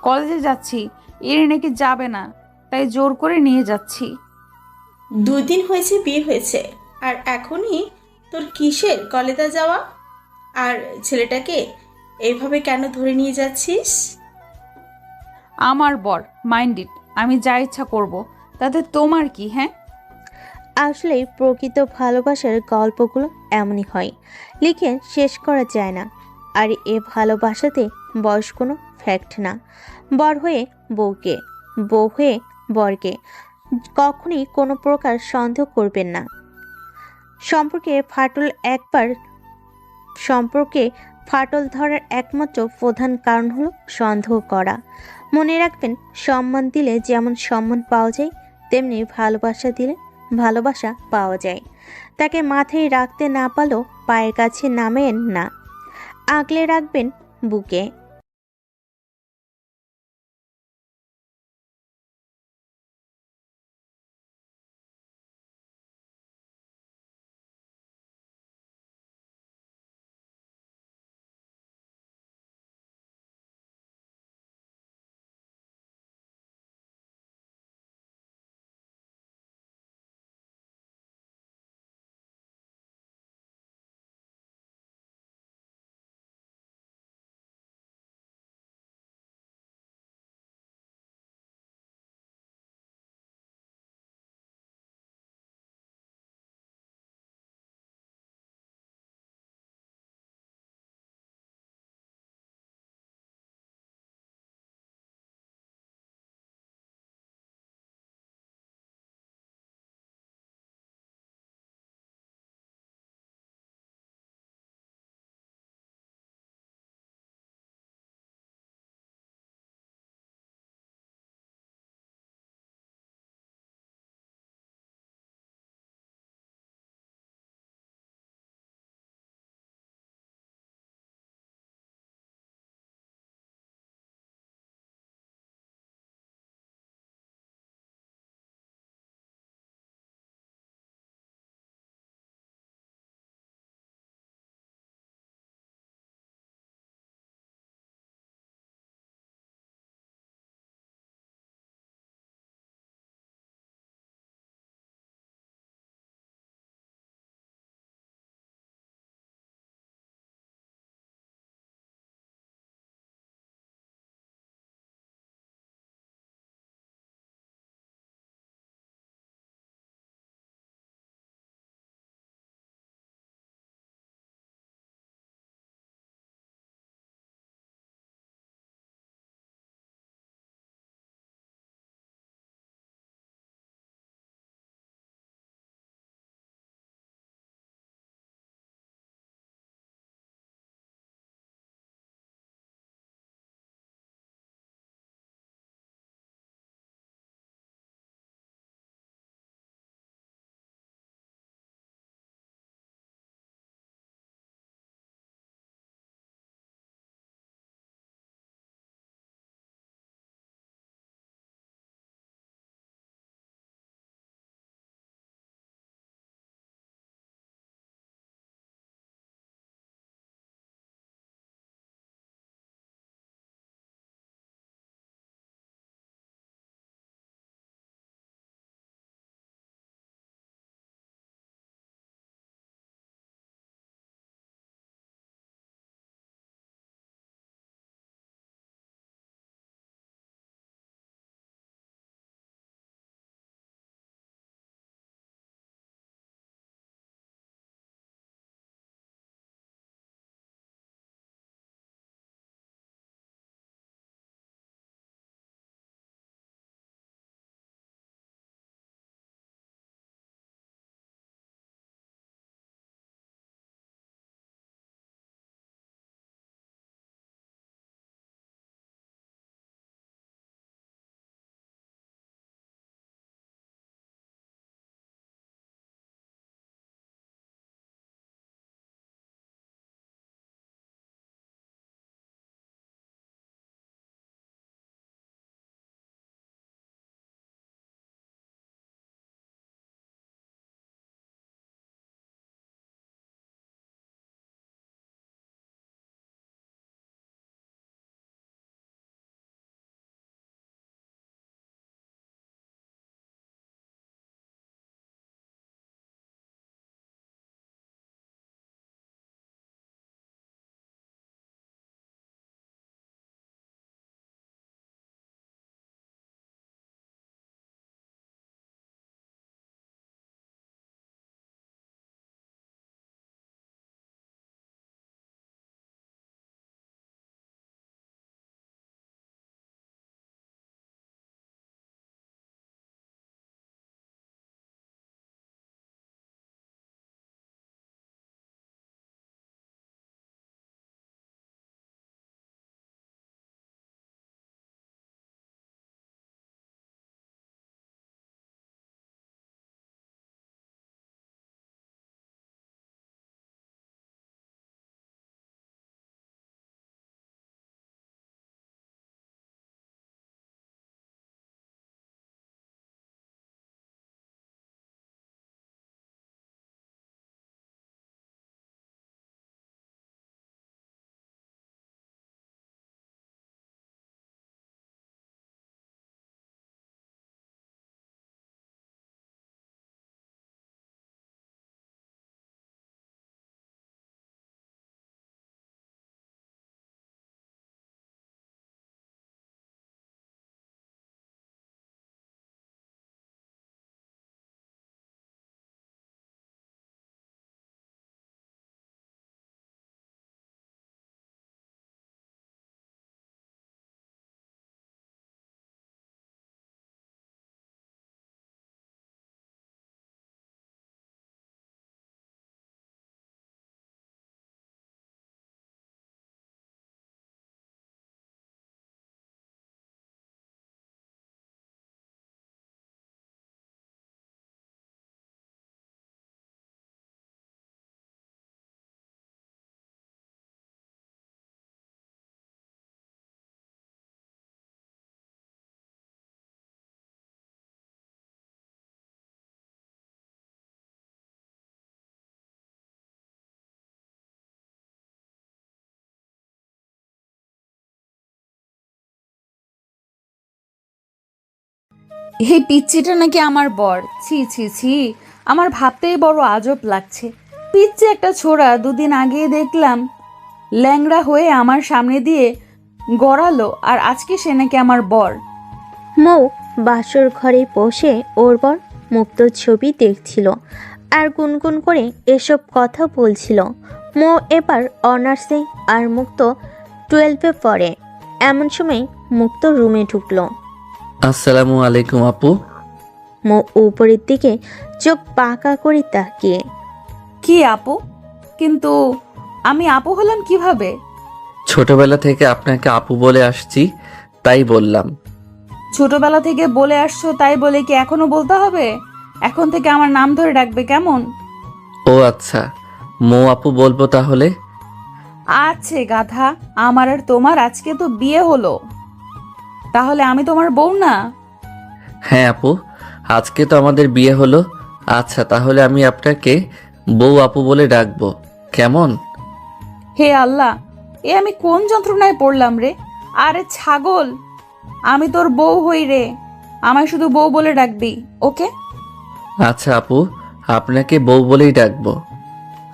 [SPEAKER 1] কলেজে যাচ্ছি, এর নাকি যাবে না, তাই জোর করে নিয়ে যাচ্ছি।
[SPEAKER 5] 2 দিন হয়েছে বিয়ে হয়েছে, আর এখনই তোর কিসের কলেজে যাওয়া? আর ছেলেটাকে এইভাবে কেন ধরে নিয়ে যাচ্ছিস?
[SPEAKER 1] আমার বর, মাইন্ড ইট, আমি যা ইচ্ছা করব, তাতে তোমার কি? হ্যাঁ,
[SPEAKER 2] আসলে প্রকৃত ভালোবাসার গল্পগুলো এমনই হয়, লিখে শেষ করা যায় না। আর এ ভালোবাসাতে বয়স কোনো ফ্যাক্ট না। বর হয়ে বউকে, বউ হয়ে বরকে কখনই কোনো প্রকার সন্দেহ করবেন না। সম্পর্কে ফাটল একবার সম্পর্কে ফাটল ধরার একমাত্র প্রধান কারণ হলো সন্দেহ করা। মনে রাখবেন, সম্মান দিলে যেমন সম্মান পাওয়া যায়, তেমনি ভালোবাসা দিলে ভালোবাসা পাওয়া যায়। তাকে মাথায় রাখতে না পারলেও পায়ের কাছে নামেন না, আগলে রাখবেন বুকে।
[SPEAKER 1] এই পিচ্চিটা নাকি আমার বর। ছি ছি ছি, আমার ভাবতেই বড় আজব লাগছে। পিচ্চি একটা ছোড়া, দুদিন আগে দেখলাম ল্যাংড়া হয়ে আমার সামনে দিয়ে গড়ালো, আর আজকে সে নাকি আমার বর।
[SPEAKER 2] মৌ বাসর ঘরে বসে ওর বর মুক্তোর ছবি দেখছিল আর গুনগুন করে এসব কথা বলছিল। মৌ এবার অনার্সে আর মুক্ত 12-এ পড়ে। এমন সময় মুক্ত রুমে ঢুকলো।
[SPEAKER 3] আসসালামু আলাইকুম আপু।
[SPEAKER 2] মৌ উপরের দিকে চোখ পাকা করে তাকিয়ে।
[SPEAKER 1] কি আপু? কিন্তু আমি আপু হলাম কিভাবে?
[SPEAKER 3] ছোটবেলা থেকে আপনাকে আপু বলে আসছি, তাই বললাম।
[SPEAKER 1] ছোটবেলা থেকে বলে আসছো তাই বলে কি এখনো বলতে হবে? এখন থেকে আমার নাম ধরে ডাকবে কেমন?
[SPEAKER 3] ও আচ্ছা, মৌ আপু বলবো তাহলে।
[SPEAKER 1] আছে গাধা, আমার আর তোমার আজকে তো বিয়ে হলো, তাহলে আমি তোমার বউ না?
[SPEAKER 3] হ্যাঁ আপু, আজকে তো আমাদের বিয়ে হলো। আচ্ছা তাহলে আমি আপনাকে বউ আপু বলে ডাকবো, কেমন?
[SPEAKER 1] হে আল্লাহ, এ আমি কোন যন্ত্রণায় পড়লাম রে? আরে ছাগল, আমি তোর বউ হই রে, আমায় শুধু বউ বলে ডাকবি, ওকে?
[SPEAKER 3] আচ্ছা আপু, আপনাকে বউ বলেই ডাকবো।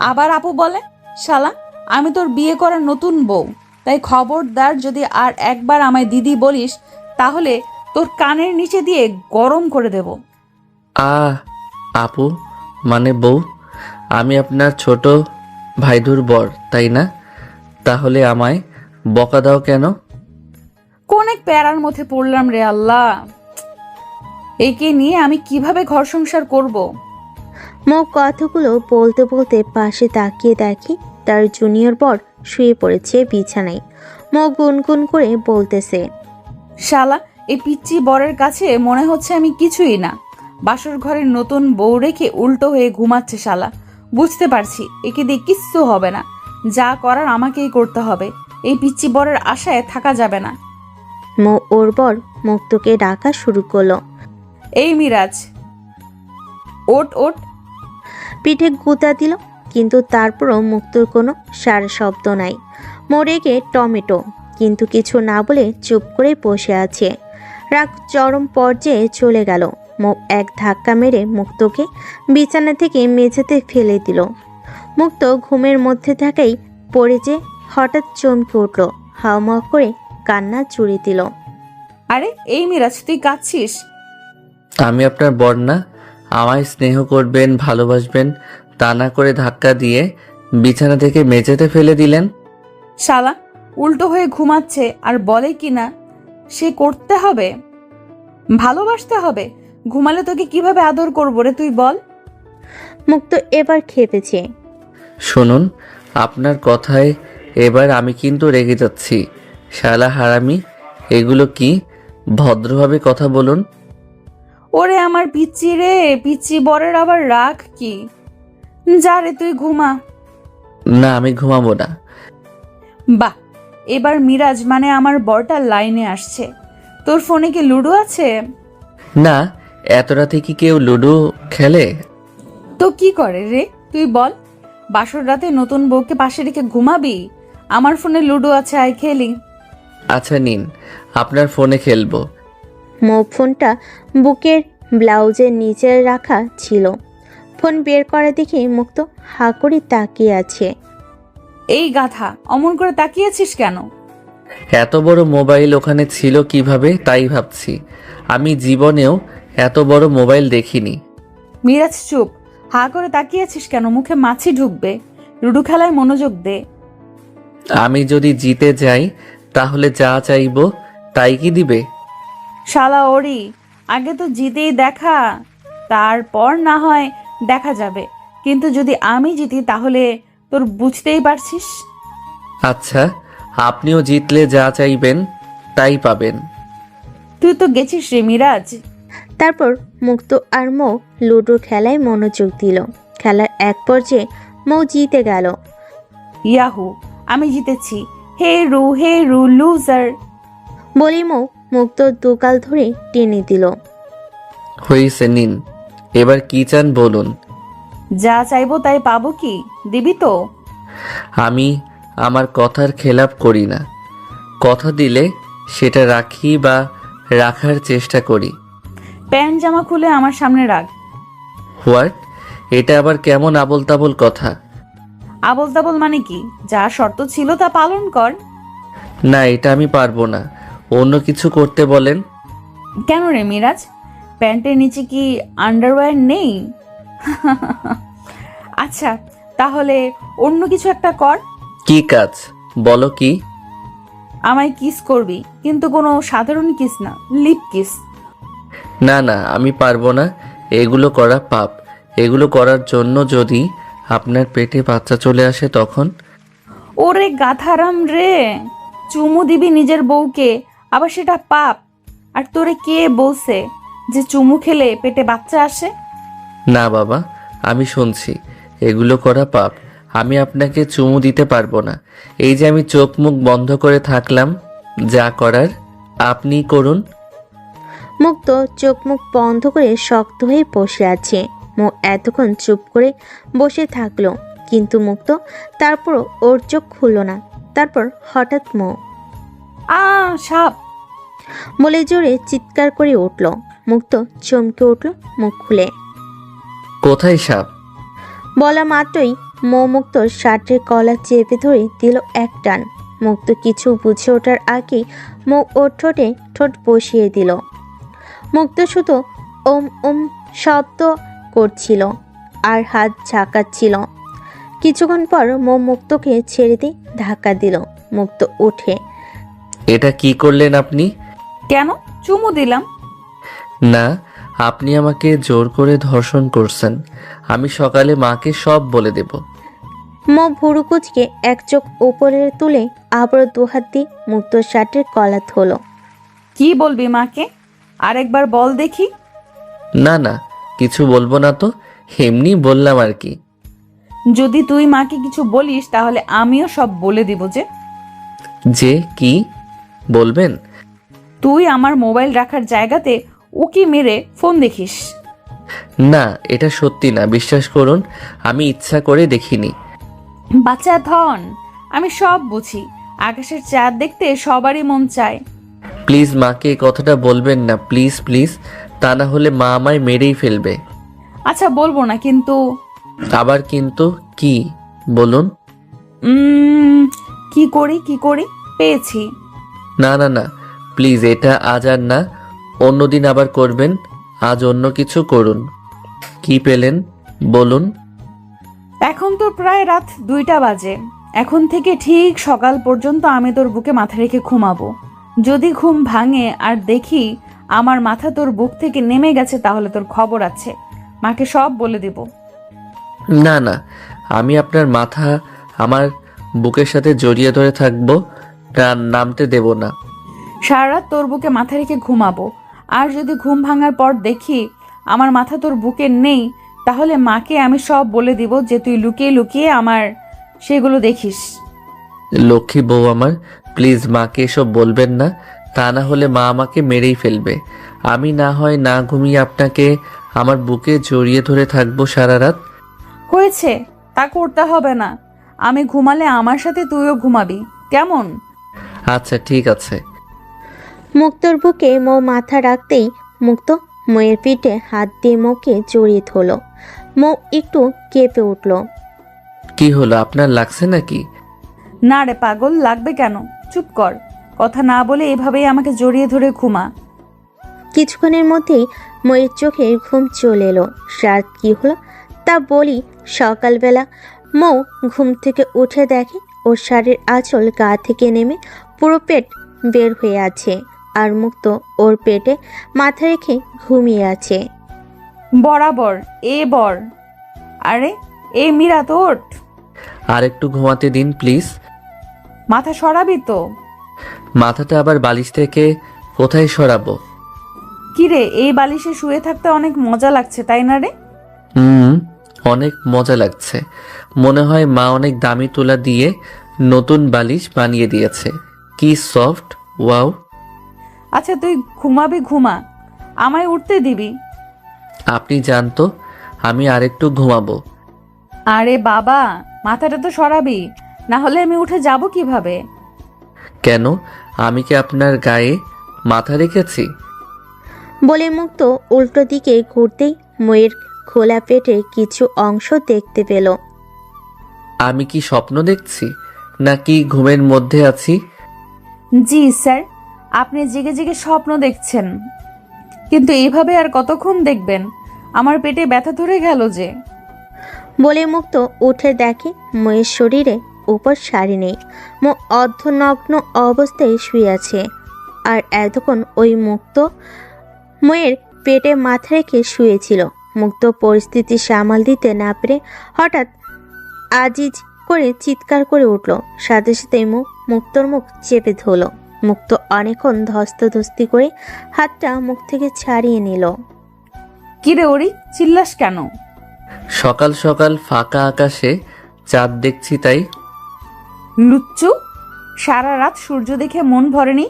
[SPEAKER 1] আবার আপু বলে? শালা, আমি তোর বিয়ে করার নতুন বউ, তাই খবরদার যদি আর একবার আমায় দিদি বলিস তাহলে তোর কানের নিচে দিয়ে গরম করে দেব।
[SPEAKER 3] আপু মানে বউ? আমি আপনার ছোট ভাইদুর বর, তাই না? তাহলে আমায় বকা দাও কেন?
[SPEAKER 1] কোন এক প্যারার মধ্যে পড়লাম রে আল্লাহ, একে নিয়ে আমি কিভাবে ঘর সংসার করব?
[SPEAKER 2] মৌ কথাগুলো বলতে বলতে পাশে তাকিয়ে দেখি তার জুনিয়র বর শুয়ে পড়েছে বিছানায়। মৌ গুনগুন করে বলতেছে,
[SPEAKER 1] শালা, এই পিচ্চি বরের কাছে মনে হচ্ছে আমি কিছুই না। বাসর ঘরের নতুন বউ রেখে উল্টো হয়ে ঘুমাচ্ছে শালা। বুঝতে পারছি একে দিয়ে কিচ্ছু হবে না, যা করার আমাকেই করতে হবে। এই পিচ্চি বরের আশায় থাকা যাবে না।
[SPEAKER 2] মৌ ওর বর মুক্তকে ডাকা শুরু করলো।
[SPEAKER 1] এই মিরাজ, ওট ওট।
[SPEAKER 2] পিঠে গুঁতা দিল, কিন্তু তারপরও মুক্তর কোনো সারা শব্দ নাই। মোরেগে টমেটো, কিন্তু কিছু না বলে চুপ করে বসে আছে। রাগ চরম পর্যায়ে চলে গেল। মৌ এক ধাক্কা মেরে মুক্তকে বিছানা থেকে মেঝেতে ফেলে দিল। মুক্ত ঘুমের মধ্যে থাকাই পড়ে যে হঠাৎ চমকে উঠল, হাওমাও করে কান্না জুড়ে দিল।
[SPEAKER 1] আরে এই মিরাজ, তুই কাঁদছিস?
[SPEAKER 3] আমি আপনার বর না? আমায় স্নেহ করবেন, ভালোবাসবেন, তা না করে ধাক্কা দিয়ে বিছানা থেকে মেঝেতে ফেলে দিলেন।
[SPEAKER 1] শালা, উল্টো হয়ে ঘুমাচ্ছে আর বলে কি না সে করতে হবে, ভালোবাসতে হবে। ঘুমালে তোকে কিভাবে আদর করবো রে তুই বল?
[SPEAKER 2] মুক্ত এবার খেপেছে।
[SPEAKER 3] শুনুন, আপনার কথায় এবার আমি কিন্তু রেগে যাচ্ছি। শালা হারামি, এগুলো কি? ভদ্রভাবে কথা বলুন।
[SPEAKER 1] ওরে আমার পিচ্চি রে, পিচ্চি বরের আবার রাগ কি? যা রে তুই ঘুমা।
[SPEAKER 3] না, আমি ঘুমাবো না।
[SPEAKER 1] বাহ, এবার মিরাজ মানে আমার বরটা লাইনে আসছে। তোর ফোনে কি লুডো আছে?
[SPEAKER 3] না, এত রাতে কি কেউ লুডো খেলে?
[SPEAKER 1] তো কি করে রে তুই বল? বাসর রাতে নতুন বউকে পাশে রেখে ঘুমাবি? আমার ফোনে লুডো আছে, আয় খেলি।
[SPEAKER 3] আচ্ছা নিন, আপনার ফোনে খেলবো।
[SPEAKER 2] মৌ ফোনটা বুকের ব্লাউজের নিচে রাখা ছিল। ফোন বের করা দেখে মুক্ত হা করে তাকিয়ে আছে।
[SPEAKER 1] এই গাধা, অমন করে তাকিয়েছিস কেন?
[SPEAKER 3] এত বড় মোবাইল ওখানে ছিল কিভাবে তাই ভাবছি। আমি জীবনেও এত বড় মোবাইল দেখিনি।
[SPEAKER 1] মিরাজ চুপ, হা করে তাকিয়েছিস কেন? মুখে মাছি ঢুকবে। লুডো খেলায় মনোযোগ দে।
[SPEAKER 3] আমি যদি জিতে যাই তাহলে যা চাইবো তাই কি দিবে?
[SPEAKER 1] শালা ওরি, আগে তো জিতেই দেখা, তারপর না হয় দেখা যাবে। কিন্তু যদি আমি জিতি তাহলে তোর বুঝতেই পারছিস।
[SPEAKER 3] আচ্ছা, আপনিও জিতলে যা চাইবেন তাই পাবেন।
[SPEAKER 1] তুই তো গেছিস রে মিরাজ।
[SPEAKER 2] তারপর মুক্ত আর মৌ লুডো খেলায় মনোযোগ দিল। খেলার এক পর্যায়ে মৌ জিতে গেল।
[SPEAKER 1] ইয়াহু, আমি জিতেছি। হে রু লুজার।
[SPEAKER 2] বলি মৌ মুক্ত দুগাল ধরে টেনে দিল।
[SPEAKER 3] হয়েছে, নিন। এবার কি চান বলুন।
[SPEAKER 1] যা চাইবো তাই পাবো কি? দিবি তো?
[SPEAKER 3] আমি আমার কথার খেলাপ করি না। কথা দিলে সেটা রাখি বা রাখার চেষ্টা করি।
[SPEAKER 1] প্যান্ট জামা খুলে আমার সামনে রাখ।
[SPEAKER 3] হোয়াট? এটা আবার কেমন আবোল তাবোল কথা?
[SPEAKER 1] আবল তাবল মানে কি? যা শর্ত ছিল তা পালন কর।
[SPEAKER 3] না, এটা আমি পারবো না। অন্য কিছু করতে বলেন।
[SPEAKER 1] কেন রে মিরাজ, প্যান্টের নিচে কি আন্ডারওয়্যার নেই? আচ্ছা, তাহলে অন্য কিছু একটা কর।
[SPEAKER 3] কি কাজ বলো? কি?
[SPEAKER 1] আমায় কিস করবি, কিন্তু কোনো সাধারণ কিস না, লিপ কিস।
[SPEAKER 3] না না, আমি পারবো না। এগুলো করা পাপ। এগুলো করার জন্য যদি আপনার পেটে বাচ্চা চলে আসে তখন?
[SPEAKER 1] ওরে গাধারাম রে, চুমু দিবি নিজের বউকে, আবার সেটা পাপ? আর তোরে কে বলছে যে চুমু খেলে পেটে বাচ্চা আসে?
[SPEAKER 3] না বাবা, আমি শুনছি এগুলো করা পাপ। আমি আপনাকে চুমু দিতে পারবো না। এই যে আমি চোখ মুখ বন্ধ করে থাকলাম, যা করার আপনি করুন।
[SPEAKER 2] মুক্ত চোখ মুখ বন্ধ করে শক্ত হয়ে বসে আছে। মো এতক্ষণ চুপ করে বসে থাকলো, কিন্তু মুক্ত তারপরও ওর চোখ খুলল না। তারপর হঠাৎ মো
[SPEAKER 1] সাপ!
[SPEAKER 2] বলে জোরে চিৎকার করে উঠল। মুক্ত চমকে উঠল মুখ খুলে।
[SPEAKER 3] কোথায় সাপ?
[SPEAKER 2] বলা মাত্রই মো মুক্তর শার্টের কলা চেপে ধরে দিল এক টান। মুক্ত কিছু বুঝে ওঠার আগেই মো ওর ঠোঁটে ঠোঁট বসিয়ে দিল। মুক্ত শুধু ওম ওম শব্দ করছিল আর হাত ঝাঁকাচ্ছিল। কিছুক্ষণ পর মো মুক্তকে ছেড়ে দিয়ে ধাক্কা দিল। মুক্ত উঠে।
[SPEAKER 3] এটা কি করলেন আপনি?
[SPEAKER 1] কেন? চুমু দিলাম।
[SPEAKER 3] না, আপনি আমাকে জোর করে ধর্ষণ করছেন। আমি সকালে মাকে সব বলে দেব।
[SPEAKER 2] মো ভুরু কুচকে এক চোখ উপরে তুলে আবার দুহাত দিয়ে মুক্তর শার্টের কলা ধরল।
[SPEAKER 1] কি বলবি মাকে? আরেকবার বল দেখি।
[SPEAKER 3] না না, কিছু বলবো না তো, এমনি বললাম আর কি।
[SPEAKER 1] যদি তুই মাকে কিছু বলিস তাহলে আমিও সব বলে দিব।
[SPEAKER 3] যে কি বলবেন?
[SPEAKER 1] তুই আমার মোবাইল রাখার জায়গাতে উকি মেরে ফোন দেখিস।
[SPEAKER 3] না, এটা সত্যি না, বিশ্বাস করুন। আমি ইচ্ছা করে দেখিনি।
[SPEAKER 1] বাচ্চা ধন, আমি সব বুঝি। আকাশের চাঁদ দেখতে সবারই মন চায়।
[SPEAKER 3] প্লিজ মাকে এই কথাটা বলবেন না, প্লিজ প্লিজ। তা না হলে মা আমায় মেরেই ফেলবে।
[SPEAKER 1] আচ্ছা বলবো না, কিন্তু
[SPEAKER 3] আবার কিন্তু কি? বলুন।
[SPEAKER 1] কি করি পেয়েছি।
[SPEAKER 3] না না না, প্লিজ, এটা আজ আর না, অন্যদিন আবার করবেন। আজ অন্য কিছু করুন। কি পেলেন বলুন।
[SPEAKER 1] এখন তো প্রায় রাত 2টা বাজে। এখন থেকে ঠিক সকাল পর্যন্ত আমি তোর বুকে মাথা রেখে ঘুমাবো। যদি ঘুম ভাঙে আর দেখি আমার মাথা তোর বুক থেকে নেমে গেছে, তাহলে তোর খবর আছে। মাকে সব বলে দিব।
[SPEAKER 3] না না, আমি আপনার মাথা আমার বুকের সাথে জড়িয়ে ধরে থাকবো, নামতে দেব না।
[SPEAKER 1] সারা রাত তোর বুকে মাথা রেখে ঘুমাবো। আর যদি ঘুম ভাঙার পর দেখি আমার মাথা তোর বুকে নেই, তাহলে মাকে আমি সব বলে দিব যে তুই লুকিয়ে লুকিয়ে আমার সেগুলো দেখিস।
[SPEAKER 3] লক্ষ্মী বউ আমার, প্লিজ মাকে এসব বলবেন না। তা না হলে মা আমাকে মেরেই ফেলবে। আমি না হয় না ঘুমিয়ে আপনাকে আমার বুকে জড়িয়ে ধরে থাকবো সারা রাত।
[SPEAKER 1] হয়েছে, তা করতে হবে না। আমি ঘুমালে আমার সাথে তুইও ঘুমাবি, কেমন?
[SPEAKER 3] আচ্ছা ঠিক আছে।
[SPEAKER 2] মুক্তর বুকে মো মাথা রাখতেই মুক্ত মোয়ের পিঠে হাত দিয়ে মোকে জড়িয়ে ধরল। মো একটু কেঁপে উঠল।
[SPEAKER 3] কি হলো, আপনার লাগছে নাকি?
[SPEAKER 1] না রে পাগল, লাগবে কেন? চুপ কর, কথা না বলে এভাবেই আমাকে জড়িয়ে ধরে ঘুমা।
[SPEAKER 2] কিছুক্ষণের মধ্যেই মোয়ের চোখে ঘুম চলে এলো। রাত কি হলো তা বলি। সকালবেলা মৌ ঘুম থেকে উঠে দেখে ওর শাড়ির আঁচল গা থেকে নেমে পুরো পেট বের হয়ে আছে, আর মুক্ত ওর পেটে মাথা রেখে ঘুমিয়ে আছে।
[SPEAKER 1] বরাবর এ বর। আরে এ মীরা, তোট
[SPEAKER 3] আর একটু ঘুমাতে দিন প্লিজ।
[SPEAKER 1] মাথা সরাবি তো?
[SPEAKER 3] মাথাটা আবার বালিশ থেকে কোথায় সরাবো?
[SPEAKER 1] কিরে, এই বালিশে শুয়ে থাকতে অনেক মজা লাগছে, তাই না রে?
[SPEAKER 3] অনেক মজা লাগছে। মনে হয় মা অনেক দামি তুলা দিয়ে নতুন বালিশ বানিয়ে দিয়েছে। কি সফট, ওয়াও।
[SPEAKER 1] আচ্ছা তুই ঘুমাবি, ঘুমা, আমায় উঠতে দিবি।
[SPEAKER 3] আপনি জানতো আমি আরেকটু ঘুমাবো।
[SPEAKER 1] আরে বাবা, মাথাটা তো সরাবি, না হলে আমি উঠে যাব কিভাবে?
[SPEAKER 3] কেন, আমি কি আপনার গায়ে মাথা রেখেছি?
[SPEAKER 2] বলে মুক্ত উল্টো দিকে ঘুরতেই ময়ের খোলা পেটে কিছু অংশ দেখতে পেল।
[SPEAKER 3] আমি কি স্বপ্ন দেখছি নাকি ঘুমের মধ্যে আছি?
[SPEAKER 1] জি স্যার, আপনি জেগে জেগে স্বপ্ন দেখছেন, কিন্তু এইভাবে আর কতক্ষণ দেখবেন? আমার পেটে ব্যথা ধরে গেল যে।
[SPEAKER 2] বলে মুক্ত উঠে দেখে ময়ের শরীরে উপর শাড়ি নেই, মো অর্ধনগ্ন অবস্থায় শুয়ে আছে। আর এতক্ষণ ওই মুক্ত ময়ের পেটে মাথা রেখে শুয়েছিল। মুক্ত পরিস্থিতি সামাল দিতে না পেরে হঠাৎ আজিজ করে চিৎকার করে উঠল। সাথে সাথে মুক্তর মুখ চেপে ধরল। মুক্ত অনেকক্ষণ ধস্তাধস্তি করে হাতটা মুখ থেকে ছাড়িয়ে নিল।
[SPEAKER 1] কিরে ওরি, চিল্লাস কেন?
[SPEAKER 3] সকাল সকাল ফাঁকা আকাশে চাঁদ দেখছি তাই।
[SPEAKER 1] লুচ্চু, সারা রাত সূর্য দেখে মন ভরেনি,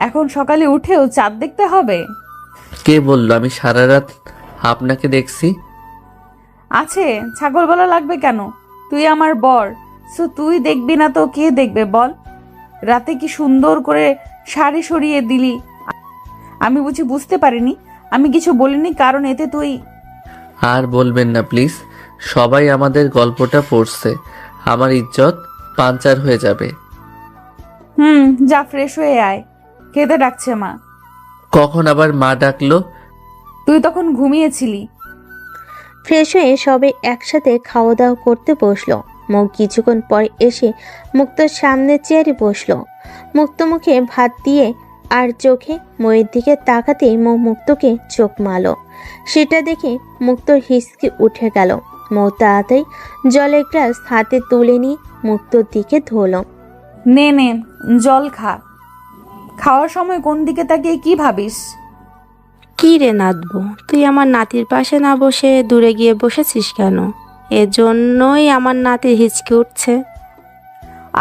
[SPEAKER 1] এখন সকালে উঠেও চাঁদ দেখতে হবে?
[SPEAKER 3] কে বলল আমি সারা রাত আপনাকে দেখছি?
[SPEAKER 1] আছে, ছাগল বলা লাগবে কেন? তুই আমার বর, সো তুই দেখবি না তো কে দেখবে বল? রাতে কি সুন্দর করে শাড়ি সরিয়ে দিলি, আমি বুঝি বুঝতে পারিনি? আমি কিছু বলিনি কারণ এতে তুই।
[SPEAKER 3] আর বলবেন না প্লিজ, সবাই আমাদের গল্পটা পড়ছে, আমার ইজ্জত পাঞ্চার হয়ে যাবে।
[SPEAKER 1] যা ফ্রেশ হয়ে আয়, খেতে ডাকছে মা।
[SPEAKER 3] কখন আবার মা ডাকলো?
[SPEAKER 1] তুই তখন ঘুমিয়েছিলি।
[SPEAKER 2] ফ্রেশ হয়ে সবাই একসাথে খাওয়া দাওয়া করতে বসলো। মুখ কিছুক্ষণ পর এসে মুক্তর সামনের চেয়ারে বসলো। মুক্ত মুখে ভাত দিয়ে আর চোখে ময়ের দিকে তাকাতেই মুক্তকে চোখ মারল। সেটা দেখে মুক্তর হিসকি উঠে গেল। মৌ তাড়াতাড়ি জলের গ্লাস হাতে তুলে নিয়ে মুক্তর দিকে ধরল।
[SPEAKER 1] নে নে, জল খা। খাওয়ার সময় কোন দিকে তাকিয়ে কি ভাবিস?
[SPEAKER 4] কি রে নাতবো, তুই আমার নাতির পাশে না বসে দূরে গিয়ে বসেছিস কেন? এজন্যই আমার নাতি হিচকে উঠছে।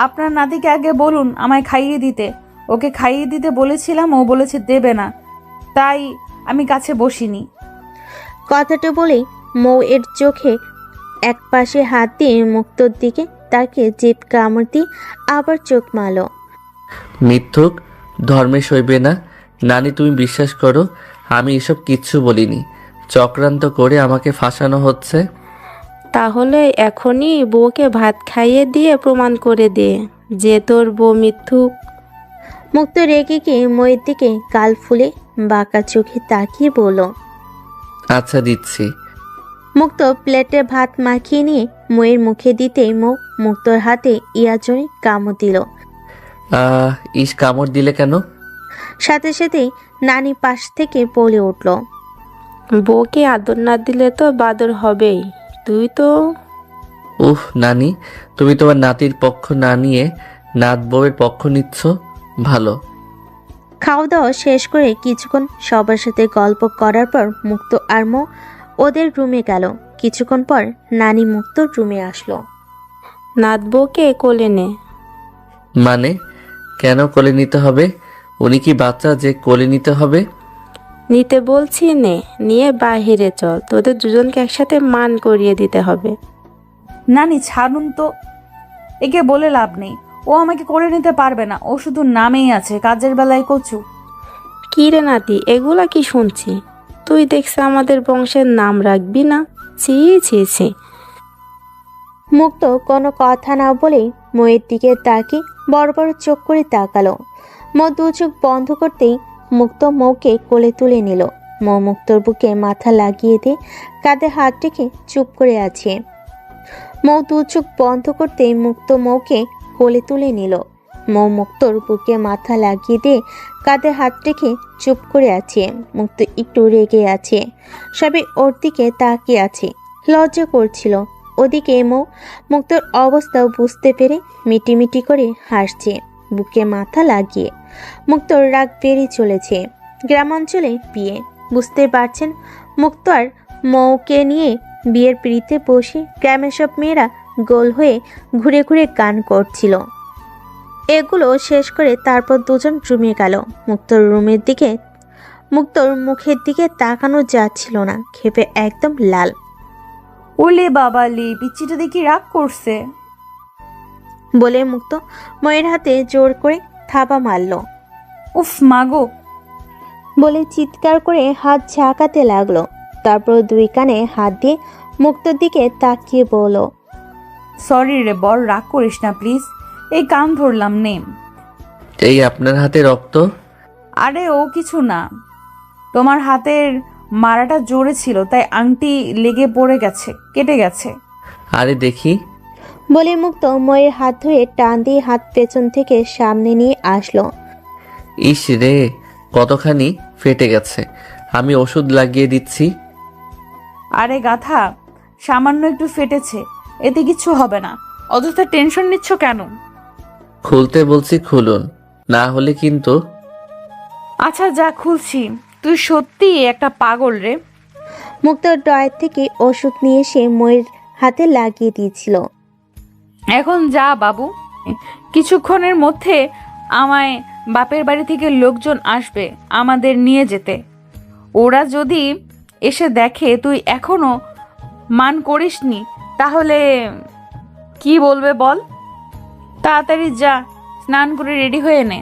[SPEAKER 1] আপনার নাতিকে আগে বলুন আমায় খাইয়ে দিতে। ওকে খাইয়ে দিতে বলেছিলাম, ও বলেছে দেবে না, তাই আমি কাছে বসিনি।
[SPEAKER 2] কথাটা বলেই মৌ এর চোখে এক পাশে হাত দিয়ে মুক্তর দিকে তাকে জিভ কামড় দিয়ে আবার চোখ মারল।
[SPEAKER 3] মিথ্যুক, ধর্মে সইবে না। নানি তুমি বিশ্বাস করো, আমি এসব কিচ্ছু বলিনি। চক্রান্ত করে আমাকে ফাঁসানো হচ্ছে।
[SPEAKER 4] তাহলে এখনই বউকে ভাত খাইয়ে দিয়ে প্রমাণ করে দে যে তোর বউ মিথ্যুক।
[SPEAKER 2] মুক্ত রেগে গিয়ে ময়ের দিকে গাল ফুলে বাঁকা চোখে তাকিয়ে বলল।
[SPEAKER 3] আচ্ছা দিচ্ছি।
[SPEAKER 2] মুক্ত প্লেটে ভাত মাখিয়ে নিয়ে ময়ের মুখে দিতেই মুক্তর হাতে ইয়াজনে কামড় দিল।
[SPEAKER 3] ইস, কামড় দিলে কেন?
[SPEAKER 2] সাথে সাথেই নানি পাশ থেকে বলে উঠল।
[SPEAKER 4] বউকে আদর না দিলে তো বাদর হবেই। তুই তো।
[SPEAKER 3] নানি, তুমি তোমার নাতির পক্ষ না নিয়ে নাত বউয়ের পক্ষ নিচ্ছ, ভালো।
[SPEAKER 2] খাওয়া দাওয়া শেষ করে কিছুক্ষণ সবার সাথে গল্প করার পর মুক্ত আর মৌ ওদের রুমে গেল। কিছুক্ষণ পর নানি মুক্তর রুমে আসলো।
[SPEAKER 4] নাতবউকে কোলে নে।
[SPEAKER 3] মানে কেন কোলে নিতে হবে? উনি কি বাচ্চা যে কোলে নিতে হবে?
[SPEAKER 4] নিতে বলছি নে, নিয়ে বাহিরে চল, তোদের দুজনকে একসাথে মান করিয়ে দিতে হবে।
[SPEAKER 1] নানি ছাড়ুন তো, একে বলে লাভ নেই। ও আমাকে করে নিতে পারবে না, ও শুধু নামেই আছে, কাজের বেলায় কচু।
[SPEAKER 4] কি রে নাতি, এগুলা কি শুনছি? তুই দেখছে আমাদের বংশের নাম রাখবি না? ছি ছি ছি।
[SPEAKER 2] মুক্ত কোনো কথা না বলেই ময়ের দিকে তাকিয়ে বড় বড় চোখ করে তাকালো। মৌ দু চোখ বন্ধ করতেই মুক্ত মৌকে কোলে তুলে নিল। মৌ মুক্তর বুকে মাথা লাগিয়ে দিয়ে কাঁধে হাত রেখে চুপ করে আছে। মৌ দু চোখ বন্ধ করতেই মুক্ত মৌকে কোলে তুলে নিল। মৌ মুক্তর বুকে মাথা লাগিয়ে দিয়ে কাঁধে হাত রেখে চুপ করে আছে। মুক্ত একটু রেগে আছে, সবাই ওর দিকে তাকিয়ে আছে, লজ্জা করছিল। ওদিকে মুক্তর অবস্থা বুঝতে পেরে মিটিমিটি করে হাসছে বুকে মাথা লাগিয়ে। মুক্তর রাগ বেড়ে চলেছে। গ্রামাঞ্চলে বিয়ে, বুঝতে পারছেন। মুক্ত আর মৌকে নিয়ে বিয়ের পিড়িতে বসে গ্রামের সব মেয়েরা গোল হয়ে ঘুরে ঘুরে গান করছিল। এগুলো শেষ করে তারপর দুজন রুমে গেল। মুক্তর মুখের দিকে তাকানো যাচ্ছিল না, ক্ষেপে একদম লাল।
[SPEAKER 1] ওলে বাবা লে, পিচ্চিটা দেখি রাগ করছে
[SPEAKER 2] বলে মুক্ত ময়ের হাতে জোর করে থাবা মারল।
[SPEAKER 1] উফ মাগো।
[SPEAKER 2] বলে চিৎকার করে হাত ঝাঁকাতে লাগলো। তারপর দুই কানে হাত দিয়ে মুক্তোর দিকে তাকিয়ে বলল,
[SPEAKER 1] সরি রে বর, রাগ করিস না প্লিজ। এই কান ধরলাম নে।
[SPEAKER 3] এই আপনার হাতে রক্ত?
[SPEAKER 1] আরে ও কিছু না, তোমার হাতের মারাটা জোরে ছিল তাই আংটি লেগে পড়ে গেছে, কেটে গেছে।
[SPEAKER 3] আরে দেখি।
[SPEAKER 2] বলে মুক্ত ময়ের হাত ধরে টান দিয়ে হাত পেছন থেকে সামনে নিয়ে আসলো।
[SPEAKER 3] ইস রে, কতখানি ফেটে গেছে। আমি ওষুধ লাগিয়ে দিচ্ছি।
[SPEAKER 1] আরে গাধা, সামান্য একটু ফেটেছে, এতে কিছু হবে না, অযথা টেনশন নিচ্ছ কেন?
[SPEAKER 3] খুলতে বলছি খুলুন, না হলে কিন্তু।
[SPEAKER 1] আচ্ছা যা, খুলছি। তুই সত্যি একটা পাগল রে।
[SPEAKER 2] মুক্ত ড্রয়ার থেকে ওষুধ নিয়ে এসে ময়ের হাতে লাগিয়ে দিয়েছিল।
[SPEAKER 1] এখন যা বাবু, কিছুক্ষণের মধ্যে আমায় বাপের বাড়ি থেকে লোকজন আসবে আমাদের নিয়ে যেতে। ওরা যদি এসে দেখে তুই এখনো মান করিসনি তাহলে কি বলবে বল? তাড়াতাড়ি যা, স্নান করে রেডি হয়ে নে।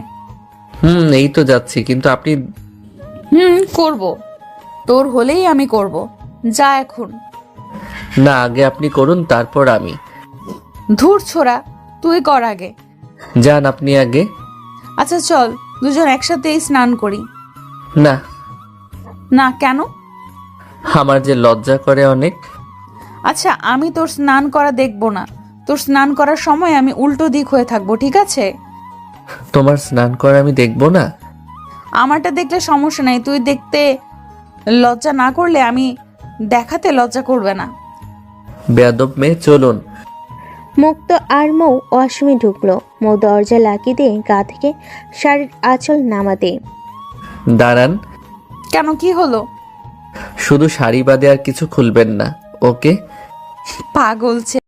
[SPEAKER 3] এই তো যাচ্ছি, কিন্তু আপনি।
[SPEAKER 1] করব, তোর হলেই আমি করব। যা এখন।
[SPEAKER 3] না, আগে আপনি করুন, তারপর আমি।
[SPEAKER 1] ধুর ছোড়া, তুই কর আগে।
[SPEAKER 3] যান আপনি আগে।
[SPEAKER 1] আচ্ছা চল, দুজন একসাথেই স্নান করি।
[SPEAKER 3] না।
[SPEAKER 1] না কেন?
[SPEAKER 3] আমার যে লজ্জা করে অনেক।
[SPEAKER 1] আচ্ছা আমি তোর স্নান করা দেখবো না। তোর স্নান করার সময় আমি উল্টো দিক হয়ে থাকবো, ঠিক আছে?
[SPEAKER 3] তোমার স্নান করা আমি দেখবো না?
[SPEAKER 1] আমারটা দেখলে সমস্যা নাই, তুই দেখতে লজ্জা না করলে আমি দেখাতে লজ্জা করবে না।
[SPEAKER 3] বেয়াদব মেয়ে, চলুন।
[SPEAKER 2] মুক্ত আর মৌ ওয়াশরুমে ঢুকলো। মৌ দরজা লাগিয়ে দিয়ে গা থেকে শাড়ির আঁচল নামাতে।
[SPEAKER 3] দাঁড়ান।
[SPEAKER 1] কেন, কি হলো?
[SPEAKER 3] শুধু শাড়ি বাদে আর কিছু খুলবেন না, ওকে?
[SPEAKER 1] পাগল ছে।